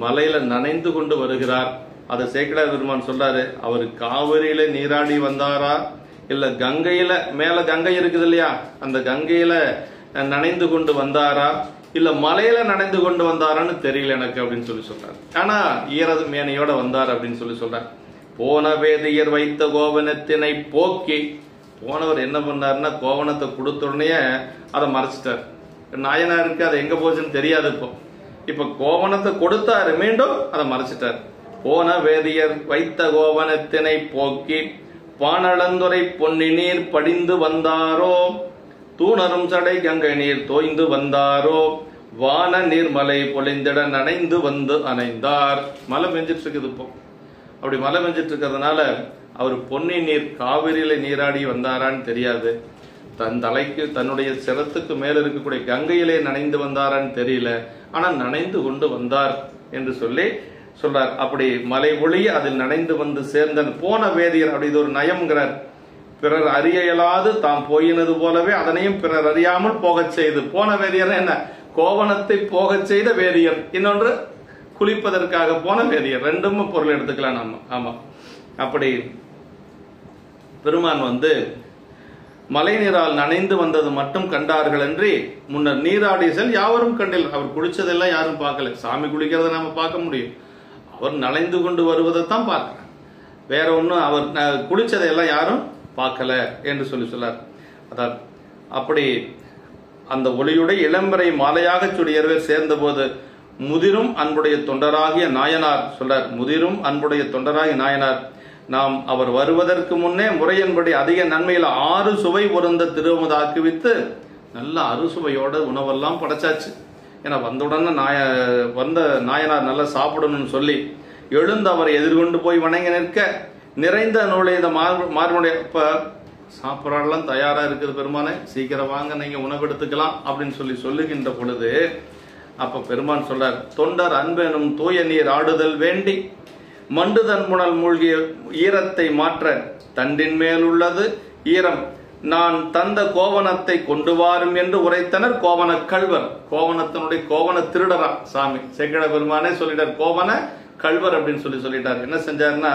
மலையில நனைந்து கொண்டு வருகிறார். அதை சேக்கிழார் பெருமான் சொல்றாரு, அவர் காவிரியில நீராடி வந்தாரா இல்ல கங்கையில மேல கங்கை இருக்குது இல்லையா, அந்த கங்கையில நனைந்து கொண்டு வந்தாரா இல்ல மலையில நனைந்து கொண்டு வந்தாரான்னு தெரியல எனக்கு அப்படின்னு சொல்லி சொல்றாரு. ஆனா ஈரது மேனையோட வந்தார் அப்படின்னு சொல்லி சொல்றார். போன வேதியர் வைத்த கோவணத்தினை போக்கி, போனவர் என்ன பண்ணாருன்னா கோவணத்தை கொடுத்த உடனே அதை மறைச்சிட்டார். நாயனாருக்கு அது எங்க போச்சுன்னு தெரியாது. இப்ப கோவணத்தை கொடுத்தாரு, மீண்டும் அதை மறைச்சிட்டார். போன வேதியர் வைத்த கோவணத்தினை போக்கி பானளந்துரை பொன்னி நீர் படிந்து வந்தாரோ, தூணரும் சடை கங்கை நீர் தோய்ந்து வந்தாரோ, வான நீர்மலை பொழிந்திட நனைந்து வந்து அணைந்தார். மழை பெஞ்சிட்டு இருக்குது. இப்போ அப்படி மழை பெஞ்சிட்டு இருக்கிறதுனால அவர் பொன்னி நீர் காவிரியில நீராடி வந்தாரான்னு தெரியாது. தன் தலைக்கு தன்னுடைய சிரத்துக்கு மேல இருக்கக்கூடிய கங்கையிலே நனைந்து வந்தாரான்னு தெரியல. ஆனா நனைந்து கொண்டு வந்தார் என்று சொல்லி சொல்றார். அப்படி மலை ஒளி அதில் நனைந்து வந்து சேர்ந்தன் போன வேதியர். அப்படி இது ஒரு நயம்ங்கிறார். பிறர் அறிய இயலாது தாம் போயினது போலவே அதனையும் பிறர் அறியாமல் போகச் செய்து. போன வேதியர் என்ன, கோவணத்தை போகச் செய்த வேதியர், இன்னொன்று குளிப்பதற்காக போன வேதியர். ரெண்டும் பொருள் எடுத்துக்கலாம் நம்ம. ஆமா, அப்படி பெருமான் மழை நீரால் நனைந்து வந்தது மட்டும் கண்டார்கள் என்று முன்னர் நீராடி செல் யாவரும் கண்டில். அவர் குளிச்சதெல்லாம் யாரும் பார்க்கல. சாமி குளிக்கிறத நாம பார்க்க முடியும், அவர் நனைந்து கொண்டு வருவதைத்தான் பார்க்கிறேன். வேற ஒன்னும் அவர் குளிச்சதையெல்லாம் யாரும் பார்க்கல என்று சொல்லி சொல்லார். அதான் அப்படி அந்த ஒளியுடைய இளம்பரை மாலையாக சுடியர்வே சேர்ந்த போது முதிரும் அன்புடைய தொண்டராகிய நாயனார் சொல்றார். முதிரும் அன்புடைய தொண்டராகிய நாயனார் நாம் அவர் வருவதற்கு முன்னே முறையின்படி அதிக நன்மையில 6 சுவை பொருந்த திருவமுதாக்குவித்து நல்ல அறுசுவையோட உணவெல்லாம் படைச்சாச்சு. ஏன்னா வந்தவுடனே வந்த நாயனார் நல்லா சாப்பிடணும்னு சொல்லி எழுந்து அவரை எதிர்கொண்டு போய் வணங்கி நிற்க நிறைந்த நூலை இந்த மார்புடைய இப்ப சாப்பிடலாம் தயாரா இருக்குது பெருமானே, சீக்கிரம் வாங்க நீங்க உணவு எடுத்துக்கலாம் அப்படின்னு சொல்லி சொல்லுகின்ற பொழுது அப்ப பெருமான் சொல்றார். தொண்டர் அன்பெனும் தூய நீர் ஆடுதல் வேண்டி மண்டு தன்புணல் மூழ்கிய ஈரத்தை மாற்ற தண்டின் மேல் உள்ளது ஈரம் நான் தந்த கோவணத்தை கொண்டு வாரும் என்று உரைத்தனர் கோவண கல்வர். கோவணத்தினுடைய கோவண திருடரா சாமி சேக்கிழ பெருமானே சொல்லிட்டார், கோவண கல்வர் அப்படின்னு சொல்லிட்டார். என்ன செஞ்சாருன்னா,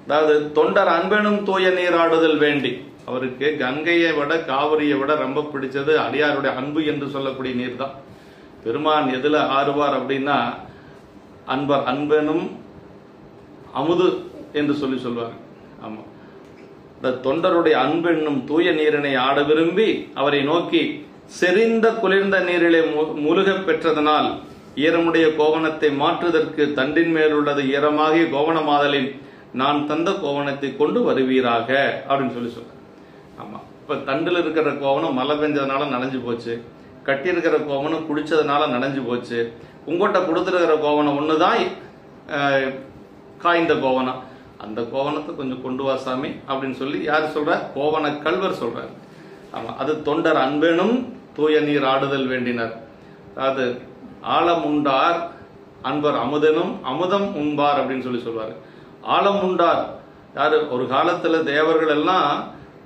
அதாவது தொண்டர் அன்பெனும் தூய நீர் ஆடுதல் வேண்டி, அவருக்கு கங்கையை விட காவிரியை விட ரொம்ப பிடிச்சது அடியாருடைய அன்பு என்று சொல்லக்கூடிய நீர் தான். பெருமான் எதுல ஆறுவார் அப்படின்னா அன்பர் அன்பெனும் அமுது என்று சொல்லுவாங்க. ஆமா, இந்த தொண்டருடைய அன்பென்னும் தூய நீரினை ஆட விரும்பி அவரை நோக்கி செறிந்த குளிர்ந்த நீரிலே முழுக பெற்றதனால் ஈரமுடைய கோவணத்தை மாற்றுவதற்கு தண்டின் மேல் உள்ளது ஈரமாகிய கோவணமாதலின் நான் தந்த கோவணத்தை கொண்டு வருவீராக அப்படின்னு சொல்ற. ஆமா, இப்ப தண்டில் இருக்கிற கோவணம் மழை பெஞ்சதுனால நனைஞ்சு போச்சு, கட்டி இருக்கிற கோவணம் குடிச்சதுனால நனைஞ்சு போச்சு, உங்கள்கிட்ட கொடுத்துருக்கிற கோவணம் ஒண்ணுதான் காய்ந்த கோவணம், அந்த கோவணத்தை கொஞ்சம் கொண்டு வா சாமி அப்படின்னு சொல்லி யாரு சொல்ற, கோவண கல்வர் சொல்றாரு. ஆமா, அது தொண்டர் அன்பெனும் தூய நீர் ஆடுதல் வேண்டினர். அதாவது ஆழம் உண்டார் அன்பர் அமுதனும் அமுதம் உண்பார் அப்படின்னு சொல்லுவாரு. ஆழம் உண்டார் யாரு, ஒரு காலத்துல தேவர்கள் எல்லாம்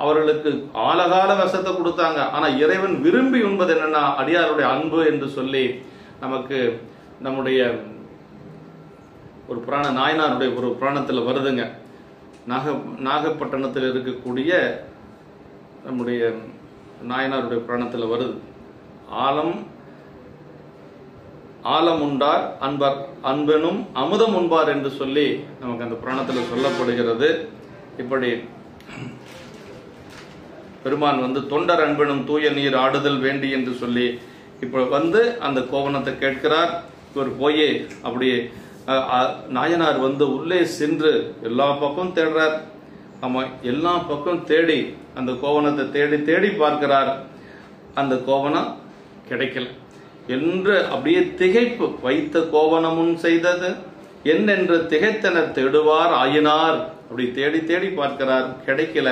அவர்களுக்கு ஆழகால விஷத்தை கொடுத்தாங்க. ஆனா இறைவன் விரும்பி உண்பது என்னன்னா அடியாருடைய அன்பு என்று சொல்லி நமக்கு நம்முடைய ஒரு புராண நாயனாருடைய ஒரு புராணத்துல வருதுங்க. நாகப்பட்டினத்தில் இருக்கக்கூடிய நம்முடைய நாயனாருடைய புராணத்துல வருது. ஆழம் உண்டார் அன்பர் அன்பெனும் அமுதம் உண்பார் என்று சொல்லி நமக்கு அந்த புராணத்தில் சொல்லப்படுகிறது. இப்படி பெருமான் தொண்டர் அன்பெனும் தூய நீர் ஆடுதல் வேண்டி என்று சொல்லி இப்ப அந்த கோவணத்தை கேட்கிறார். இவர் போய் அப்படியே நாயனார் உள்ளே சென்று எல்லா பக்கம் தேடுறார். ஆமா, எல்லா பக்கம் தேடி அந்த கோவணத்தை தேடி தேடி பார்க்கிறார். அந்த கோவணம் கிடைக்கல என்று அப்படியே திகைப்பு, வைத்த கோவணமும் செய்தது என்னென்று திகைத்தனர் தேடுவார் ஆயினார். அப்படி தேடி தேடி பார்க்கிறார், கிடைக்கல.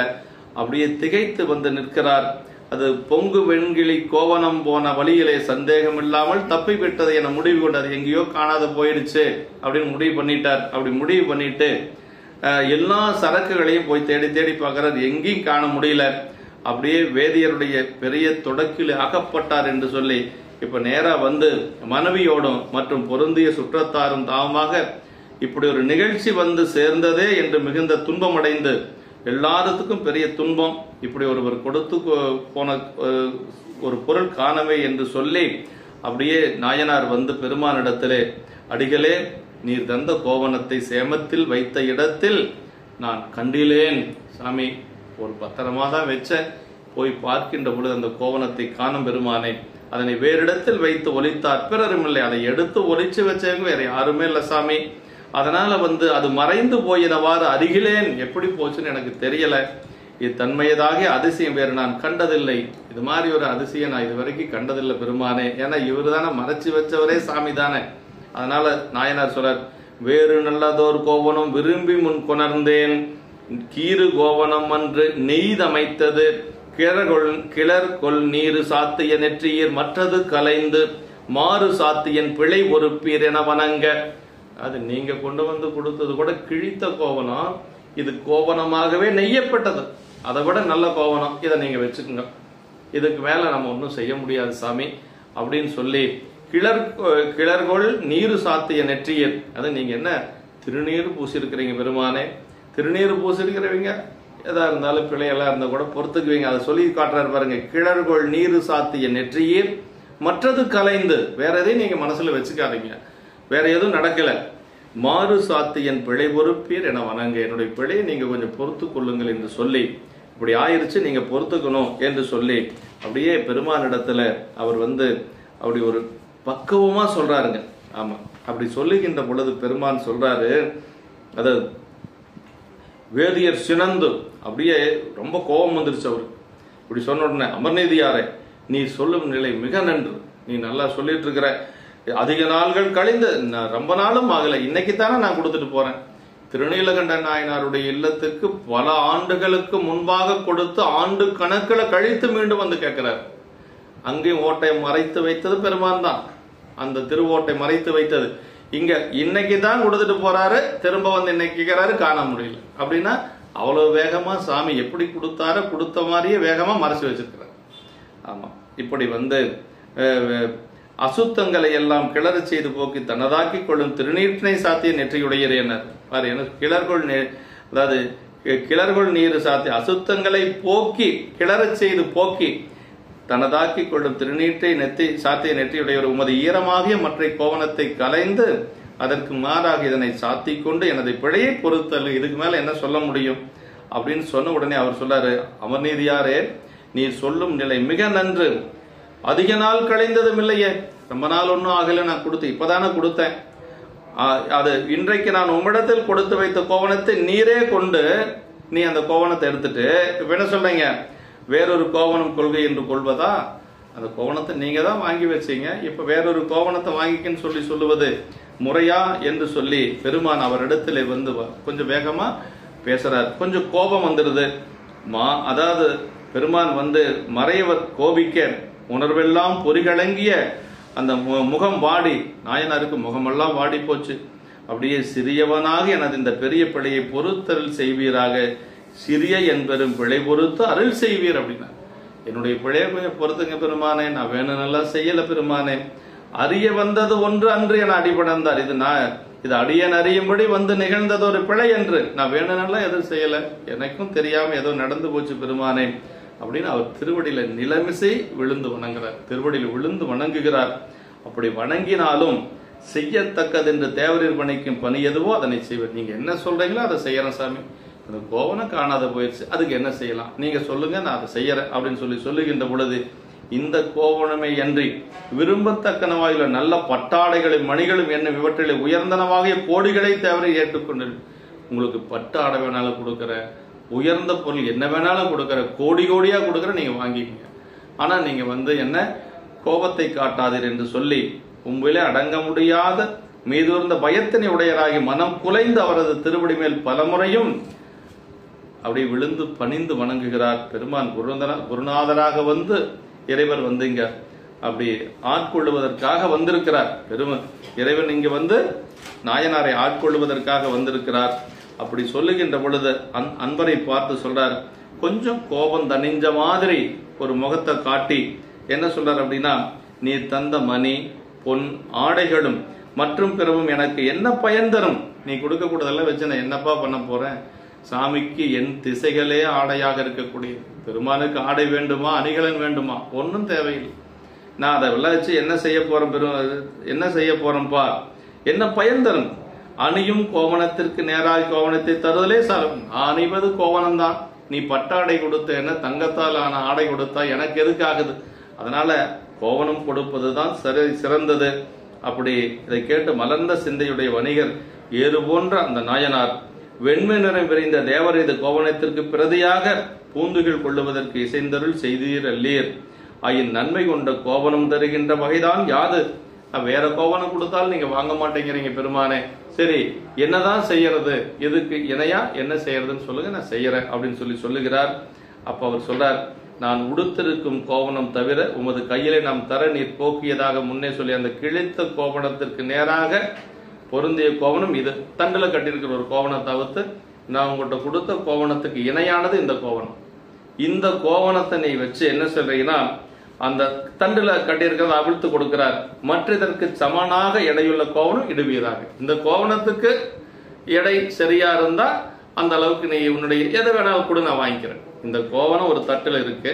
அப்படியே திகைத்து நிற்கிறார். அது பொங்கு வெண்கிளி கோவணம் போன வழியிலே சந்தேகம் இல்லாமல் தப்பி விட்டது என முடிவு கொண்டது. எங்கேயோ காணாத போயிடுச்சு அப்படின்னு முடிவு பண்ணிட்டார். அப்படி முடிவு பண்ணிட்டு எல்லா சரக்குகளையும் போய் தேடி தேடி பார்க்கிறார், எங்கேயும் காண முடியல. அப்படியே வேதியருடைய பெரிய தொடக்கில் அகப்பட்டார் என்று சொல்லி இப்ப நேரா மனைவியோடும் மற்றும் பொருந்திய சுற்றத்தாரும் தாமாக இப்படி ஒரு நிகழ்ச்சி சேர்ந்ததே என்று மிகுந்த துன்பமடைந்து எல்லாத்துக்கும் பெரிய துன்பம், இப்படி ஒருவர் கொடுத்து போன ஒரு பொருள் காணவே என்று சொல்லி அப்படியே நாயனார் வந்து பெருமானிடத்திலே, அடிகளே, நீர் தந்த கோவணத்தை சேமத்தில் வைத்த இடத்தில் நான் கண்டிலேன் சாமி, ஒரு பத்திரமா தான் வச்சேன், போய் பார்க்கின்ற பொழுது அந்த கோவணத்தை காணும் பெருமானே, அதனை வேறிடத்தில் வைத்து ஒலித்தார் பிறரும் இல்லை, அதை எடுத்து ஒலிச்சு வச்சவங்க வேற யாருமே இல்லை சாமி, அதனால வந்து அது மறைந்து போயினவாறு அருகிலேன், எப்படி போச்சுன்னு எனக்கு தெரியல, இத்தன்மையதாக அதிசயம் வேறு நான் கண்டதில்லை, இது மாதிரி ஒரு அதிசயம் நான் இது வரைக்கும் கண்டதில்லை பெருமானே, ஏன்னா இவரு தானே மறைச்சு வச்சவரே சாமி தானே. அதனால நாயனார் சொல்றார், வேறு நல்லதோர் கோவணம் விரும்பி முன் கொணர்ந்தேன், கீறு கோவணம் அன்று நெய்தமைத்தது, கிளர் கொள் நீரு சாத்திய நெற்றியர் மற்றது கலைந்து மாறு சாத்தியன் பிழை பொறுப்பீர் என வணங்க. அது நீங்க கொண்டு வந்து கொடுத்தது கூட கிழித்த கோவணம், இது கோவணமாகவே நெய்யப்பட்டது, அதை விட நல்ல கோவணம், இதை நீங்க வச்சுக்கோங்க, இதுக்கு மேல நம்ம ஒன்றும் செய்ய முடியாது சாமி அப்படின்னு சொல்லி, கிளர்கொள் நீரு சாத்திய நெற்றியர், அது நீங்க என்ன திருநீர் பூசிருக்கிறீங்க பெருமானே, திருநீர் பூசிருக்கிறவங்க எதா இருந்தாலும் பிள்ளையெல்லாம் இருந்தா கூட பொறுத்துக்குவீங்க, அதை சொல்லி காட்டுறாரு பாருங்க. கிளர்கொள் நீரு சாத்திய நெற்றியர் மற்றது கலைந்து, வேற எதையும் நீங்க மனசுல வச்சுக்காதீங்க, வேற எதுவும் நடக்கல, மாறு சாத்தியன் பிழை பொறுப்பீர் என வணங்க, என்னுடைய பிழையை நீங்க கொஞ்சம் பொறுத்து கொள்ளுங்கள் என்று சொல்லி, இப்படி ஆயிருச்சு நீங்க பொறுத்துக்கணும் என்று சொல்லி அப்படியே பெருமானிடத்துல அவர் வந்து அப்படி ஒரு பக்குவமா சொல்றாருங்க. ஆமா, அப்படி சொல்லுகின்ற பொழுது பெருமான் சொல்றாரு, அதாவது வேதியர் சினந்து அப்படியே ரொம்ப கோபம் வந்துருச்சு அவரு. இப்படி சொன்ன உடனே, அமர்நீதியாரே, நீ சொல்லும் நிலை மிக நன்று, நீ நல்லா சொல்லிட்டு இருக்கிற, அதிக நாள்கள் கழிந்து ரொம்ப நாளும் ஆகல, இன்னைக்கு தானே நான் கொடுத்துட்டு போறேன். திருநீலகண்ட நாயனாருடைய இல்லத்துக்கு பல ஆண்டுகளுக்கு முன்பாக கொடுத்து ஆண்டு கணக்கில் கழித்து மீண்டும் வந்து கேட்கிறார். அங்கேயும் ஓட்டையை மறைத்து வைத்தது பெருமான் தான், அந்த திருவோட்டை மறைத்து வைத்தது. இங்க இன்னைக்கு தான் கொடுத்துட்டு போறாரு, திரும்ப வந்து இன்னைக்கு கேட்கிறாரு, காண முடியல. அப்படின்னா அவ்வளவு வேகமா சாமி எப்படி கொடுத்தாரு, கொடுத்த மாதிரியே வேகமா மறைச்சு வச்சிருக்கிறார். ஆமா, இப்படி வந்து அசுத்தங்களை எல்லாம் கிளற செய்து போக்கி தனதாக்கி கொள்ளும் திருநீற்றினை சாத்திய நெற்றியுடையர் என்ன பாரு, கிளர்கொள், அதாவது கிளர்கொள் நீர் சாத்திய அசுத்தங்களை போக்கி கிளற செய்து போக்கி தனதாக்கி கொள்ளும் திருநீற்றை சாத்திய நெற்றியுடையவர் உமது ஈரமாகிய மற்ற கோவணத்தை கலைந்து அதற்கு மாறாக இதனை சாத்தி கொண்டு எனது பிழையை பொறுத்தல், இதுக்கு மேல என்ன சொல்ல முடியும் அப்படின்னு சொன்ன உடனே அவர் சொல்லாரு, அமர்நீதியாரே, நீர் சொல்லும் நிலை மிக நன்று, அதிக நாள் கழிந்ததும் இல்லையே, ரொம்ப நாள் ஒன்றும் ஆகல, நான் கொடுத்து இப்பதானே கொடுத்தேன், அது இன்றைக்கு நான் உம்மிடத்தில் கொடுத்து வைத்த கோவணத்தை நீரே கொண்டு நீ அந்த கோவணத்தை எடுத்துட்டு இப்ப என்ன சொல்றீங்க, வேறொரு கோவணம் கொள்கை என்று கொள்வதா, அந்த கோவணத்தை நீங்க தான் வாங்கி வச்சீங்க, இப்ப வேறொரு கோவணத்தை வாங்கிக்கன்னு சொல்லி சொல்லுவது முறையா என்று சொல்லி பெருமான் அவரிடத்துல வந்து கொஞ்சம் வேகமா பேசுறார். கொஞ்சம் கோபம் வந்துடுது. அதாவது பெருமான் வந்து மறையவர் கோபிக்க உணர்வெல்லாம் பொறிகளங்கிய அந்த முகம் வாடி, நாயனாருக்கு முகமெல்லாம் வாடி போச்சு. அப்படியே சிறியவனாக எனது இந்த பெரிய பிழையை பொறுத்தருள் செய்வீராக, சிறிய என்பெரும் பிழை பொறுத்து அருள் செய்வீர் அப்படின்னா, என்னுடைய பிழையை கொஞ்சம் பொறுத்துங்க பெருமானே, நான் வேணும் நல்லா செய்யல பெருமானே, அறிய வந்தது ஒன்று அன்று என அடிபடந்தார், இது அடியன் அறியும்படி வந்து நிகழ்ந்தது ஒரு பிழை என்று, நான் வேணும் நல்லா எதுவும் செய்யல, எனக்கும் தெரியாம ஏதோ நடந்து போச்சு பெருமானே அப்படின்னு அவர் திருவடியில நிலமிசை விழுந்து வணங்குறார், திருவடியில் விழுந்து வணங்குகிறார். அப்படி வணங்கினாலும் செய்யத்தக்கது என்று தேவரீர் பணிக்கும் பணி எதுவோ அதனை செய்வார். நீங்க என்ன சொல்றீங்களோ அதை செய்யறேன் சாமி, அந்த கோவணம் காணாத போயிடுச்சு, அதுக்கு என்ன செய்யலாம் நீங்க சொல்லுங்க, நான் அதை செய்யறேன் அப்படின்னு சொல்லுகின்ற பொழுது, இந்த கோவணமே அன்றி விரும்பத்தக்கனவாயுள்ள நல்ல பட்டாடைகளும் மணிகளும் என்ன இவற்றிலே உயர்ந்தனவாகிய கோடிகளை தேவரை ஏற்றுக்கொண்டு, உங்களுக்கு பட்டாடை வேணாலும் கொடுக்கிற, உயர்ந்த பொருள் என்ன வேணாலும் கொடுக்கிற, கோடி கோடியா கொடுக்கிற, நீங்க வாங்கிக்கங்க, ஆனா நீங்க வந்து என்ன கோபத்தை காட்டாதீர் என்று சொல்லி உண்மையிலே அடங்க முடியாத மீதூர்ந்த பயத்தினை உடையராகி மனம் குலைந்து அவரது திருவடி மேல் பலமுறையும் அப்படி விழுந்து பணிந்து வணங்குகிறார். பெருமான் குருநாதராக வந்து இறைவர் வந்து இங்க அப்படி ஆட்கொள்ளுவதற்காக வந்திருக்கிறார். இறைவன் இங்க வந்து நாயனாரை ஆட்கொள்ளுவதற்காக வந்திருக்கிறார். அப்படி சொல்லுகின்ற பொழுது அன்பரை பார்த்து சொல்றார், கொஞ்சம் கோபம் தணிஞ்ச மாதிரி ஒரு முகத்தை காட்டி என்ன சொல்றார் அப்படின்னா, நீ தந்த மணி பொன் ஆடைகளும் மற்றும் பிறவும் எனக்கு என்ன பயன் தரும், நீ கொடுக்க கூடதெல்லாம் வச்சு நான் என்னப்பா பண்ண போறேன், சாமிக்கு என் திசைகளே ஆடையாக இருக்கக்கூடிய பெருமானுக்கு ஆடை வேண்டுமா, அணிகலன் வேண்டுமா? ஒன்றும் தேவையில்லை. நான் அதை விளைச்சு என்ன செய்ய போறேன்ப்பா, என்ன பயன் தரும்? அணியும் கோவணத்திற்கு நேராக கோவணத்தை தருதலே சாரும். அணிவது கோவணம் தான். நீ பட்டாடை கொடுத்த என்ன, தங்கத்தால் ஆன ஆடை கொடுத்தா எனக்கு எதுக்கு ஆகுது? அதனால கோவணம் கொடுப்பதுதான் சிறந்தது. அப்படி இதை கேட்டு மலர்ந்த சிந்தையுடைய வணிகர் ஏறு போன்ற அந்த நாயனார் வெண்மை நிறம் விரைந்த தேவர் இது கோவணத்திற்கு பிரதியாக பூந்துகள் கொள்ளுவதற்கு இசைந்தருள் செய்தீர் அல்லீர். ஆயின் நன்மை கொண்ட கோவணம் தருகின்ற வகைதான் யாது? வேற கோவணம் கொடுத்தாலும் நீங்க வாங்க மாட்டேங்கிறீங்க பெருமானே. சரி, என்னதான் செய்யறது? எதுக்கு இணையா என்ன செய்யறதுன்னு சொல்லுங்க, நான் செய்யறேன் அப்படின்னு சொல்லுகிறார். அப்ப அவர் சொல்றார், நான் உடுத்திருக்கும் கோவணம் தவிர உமது கையிலே நாம் தர நீர் போக்கியதாக முன்னே சொல்லி அந்த கிழித்த கோவணத்திற்கு நேராக பொருந்திய கோவணம் இது. தண்டுல கட்டியிருக்கிற ஒரு கோவணம் தவிர்த்து நான் உங்கள்கிட்ட கொடுத்த கோவணத்துக்கு இணையானது இந்த கோவணம். இந்த கோவணத்தை நீ வச்சு என்ன சொல்றீங்கன்னா, அந்த தண்டுல கட்டியிருக்கிறத அவிழ்த்து கொடுக்கிறார். மற்றதற்கு சமனாக எடையுள்ள கோவணம் இடுவியதாக. இந்த கோவணத்துக்கு எடை சரியா இருந்தா அந்த அளவுக்கு நீ உன்னுடைய எதை வேணாலும் கூட நான் வாங்கிக்கிறேன். இந்த கோவணம் ஒரு தட்டுல இருக்கு,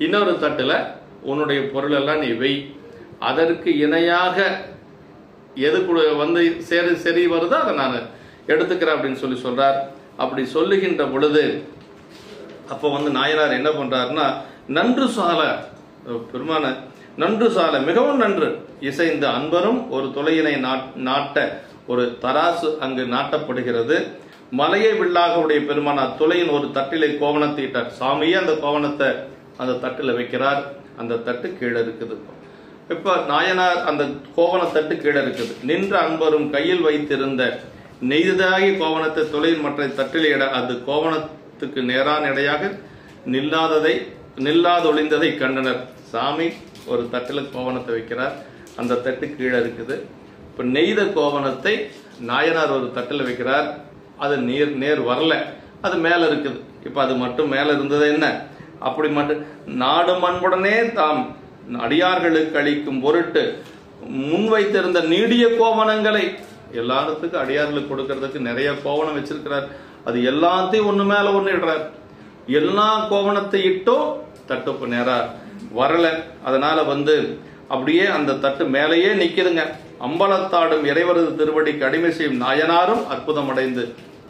இன்னொரு தட்டுல உன்னுடைய பொருள் எல்லாம் நீ வை. அதற்கு இணையாக எது வந்து சரி வருதோ அதை நான் எடுத்துக்கிறேன் அப்படின்னு சொல்றார். அப்படி சொல்லுகின்ற பொழுது அப்போ வந்து நாயனார் என்ன பண்றாருன்னா, நன்று சால பெருமான நன்று சால மிகவும் நன்று இசைந்த அன்பரும் ஒரு துளையினை நாட்ட ஒரு தராசு அங்கு நாட்டப்படுகிறது. மலையை வில்லாக உடைய பெருமானார் துளையின் ஒரு தட்டிலை கோவணத்தை இட்டார். சாமியே அந்த கோவணத்தை அந்த தட்டுல வைக்கிறார். அந்த தட்டு கீழே இருக்குது. இப்ப நாயனார் அந்த கோவண தட்டு கீழே இருக்குது. நின்ற அன்பரும் கையில் வைத்திருந்த நெய்தாகி கோவணத்தை துளையின் மற்ற தட்டிலிட அது கோவணத்துக்கு நேரான இடையாக நில்லாதொழிந்ததை கண்டனர். சாமி ஒரு தட்டுல கோவணத்தை வைக்கிறார். அந்த தட்டு கீழே இருக்குது. இப்ப நெய்த கோவணத்தை நாயனார் ஒரு தட்டுல வைக்கிறார். அது நேர் வரல, அது மேல இருக்குது. இப்ப அது மட்டும் மேல இருந்தது என்ன, அப்படி மட்டும் நாடும் அன்புடனே தாம் அடியார்களுக்கு அளிக்கும் பொருட்டு முன்வைத்திருந்த நீடிய கோவணங்களை எல்லாத்துக்கும் அடியார்களுக்கு கொடுக்கறதுக்கு நிறைய கோவணம் வச்சிருக்கிறார். அது எல்லாத்தையும் ஒண்ணு மேல ஒண்ணு இடுறார். எல்லா கோவணத்தை இட்டோ தட்டு நேரா வரல. அதனால வந்து அப்படியே அந்த தட்டு மேலேயே நிக்குதுங்க. அம்பலத்தாடும் இறைவரது திருவடிக்கு அடிமை செய்யும் நாயனாரும் அற்புதம் அடைந்து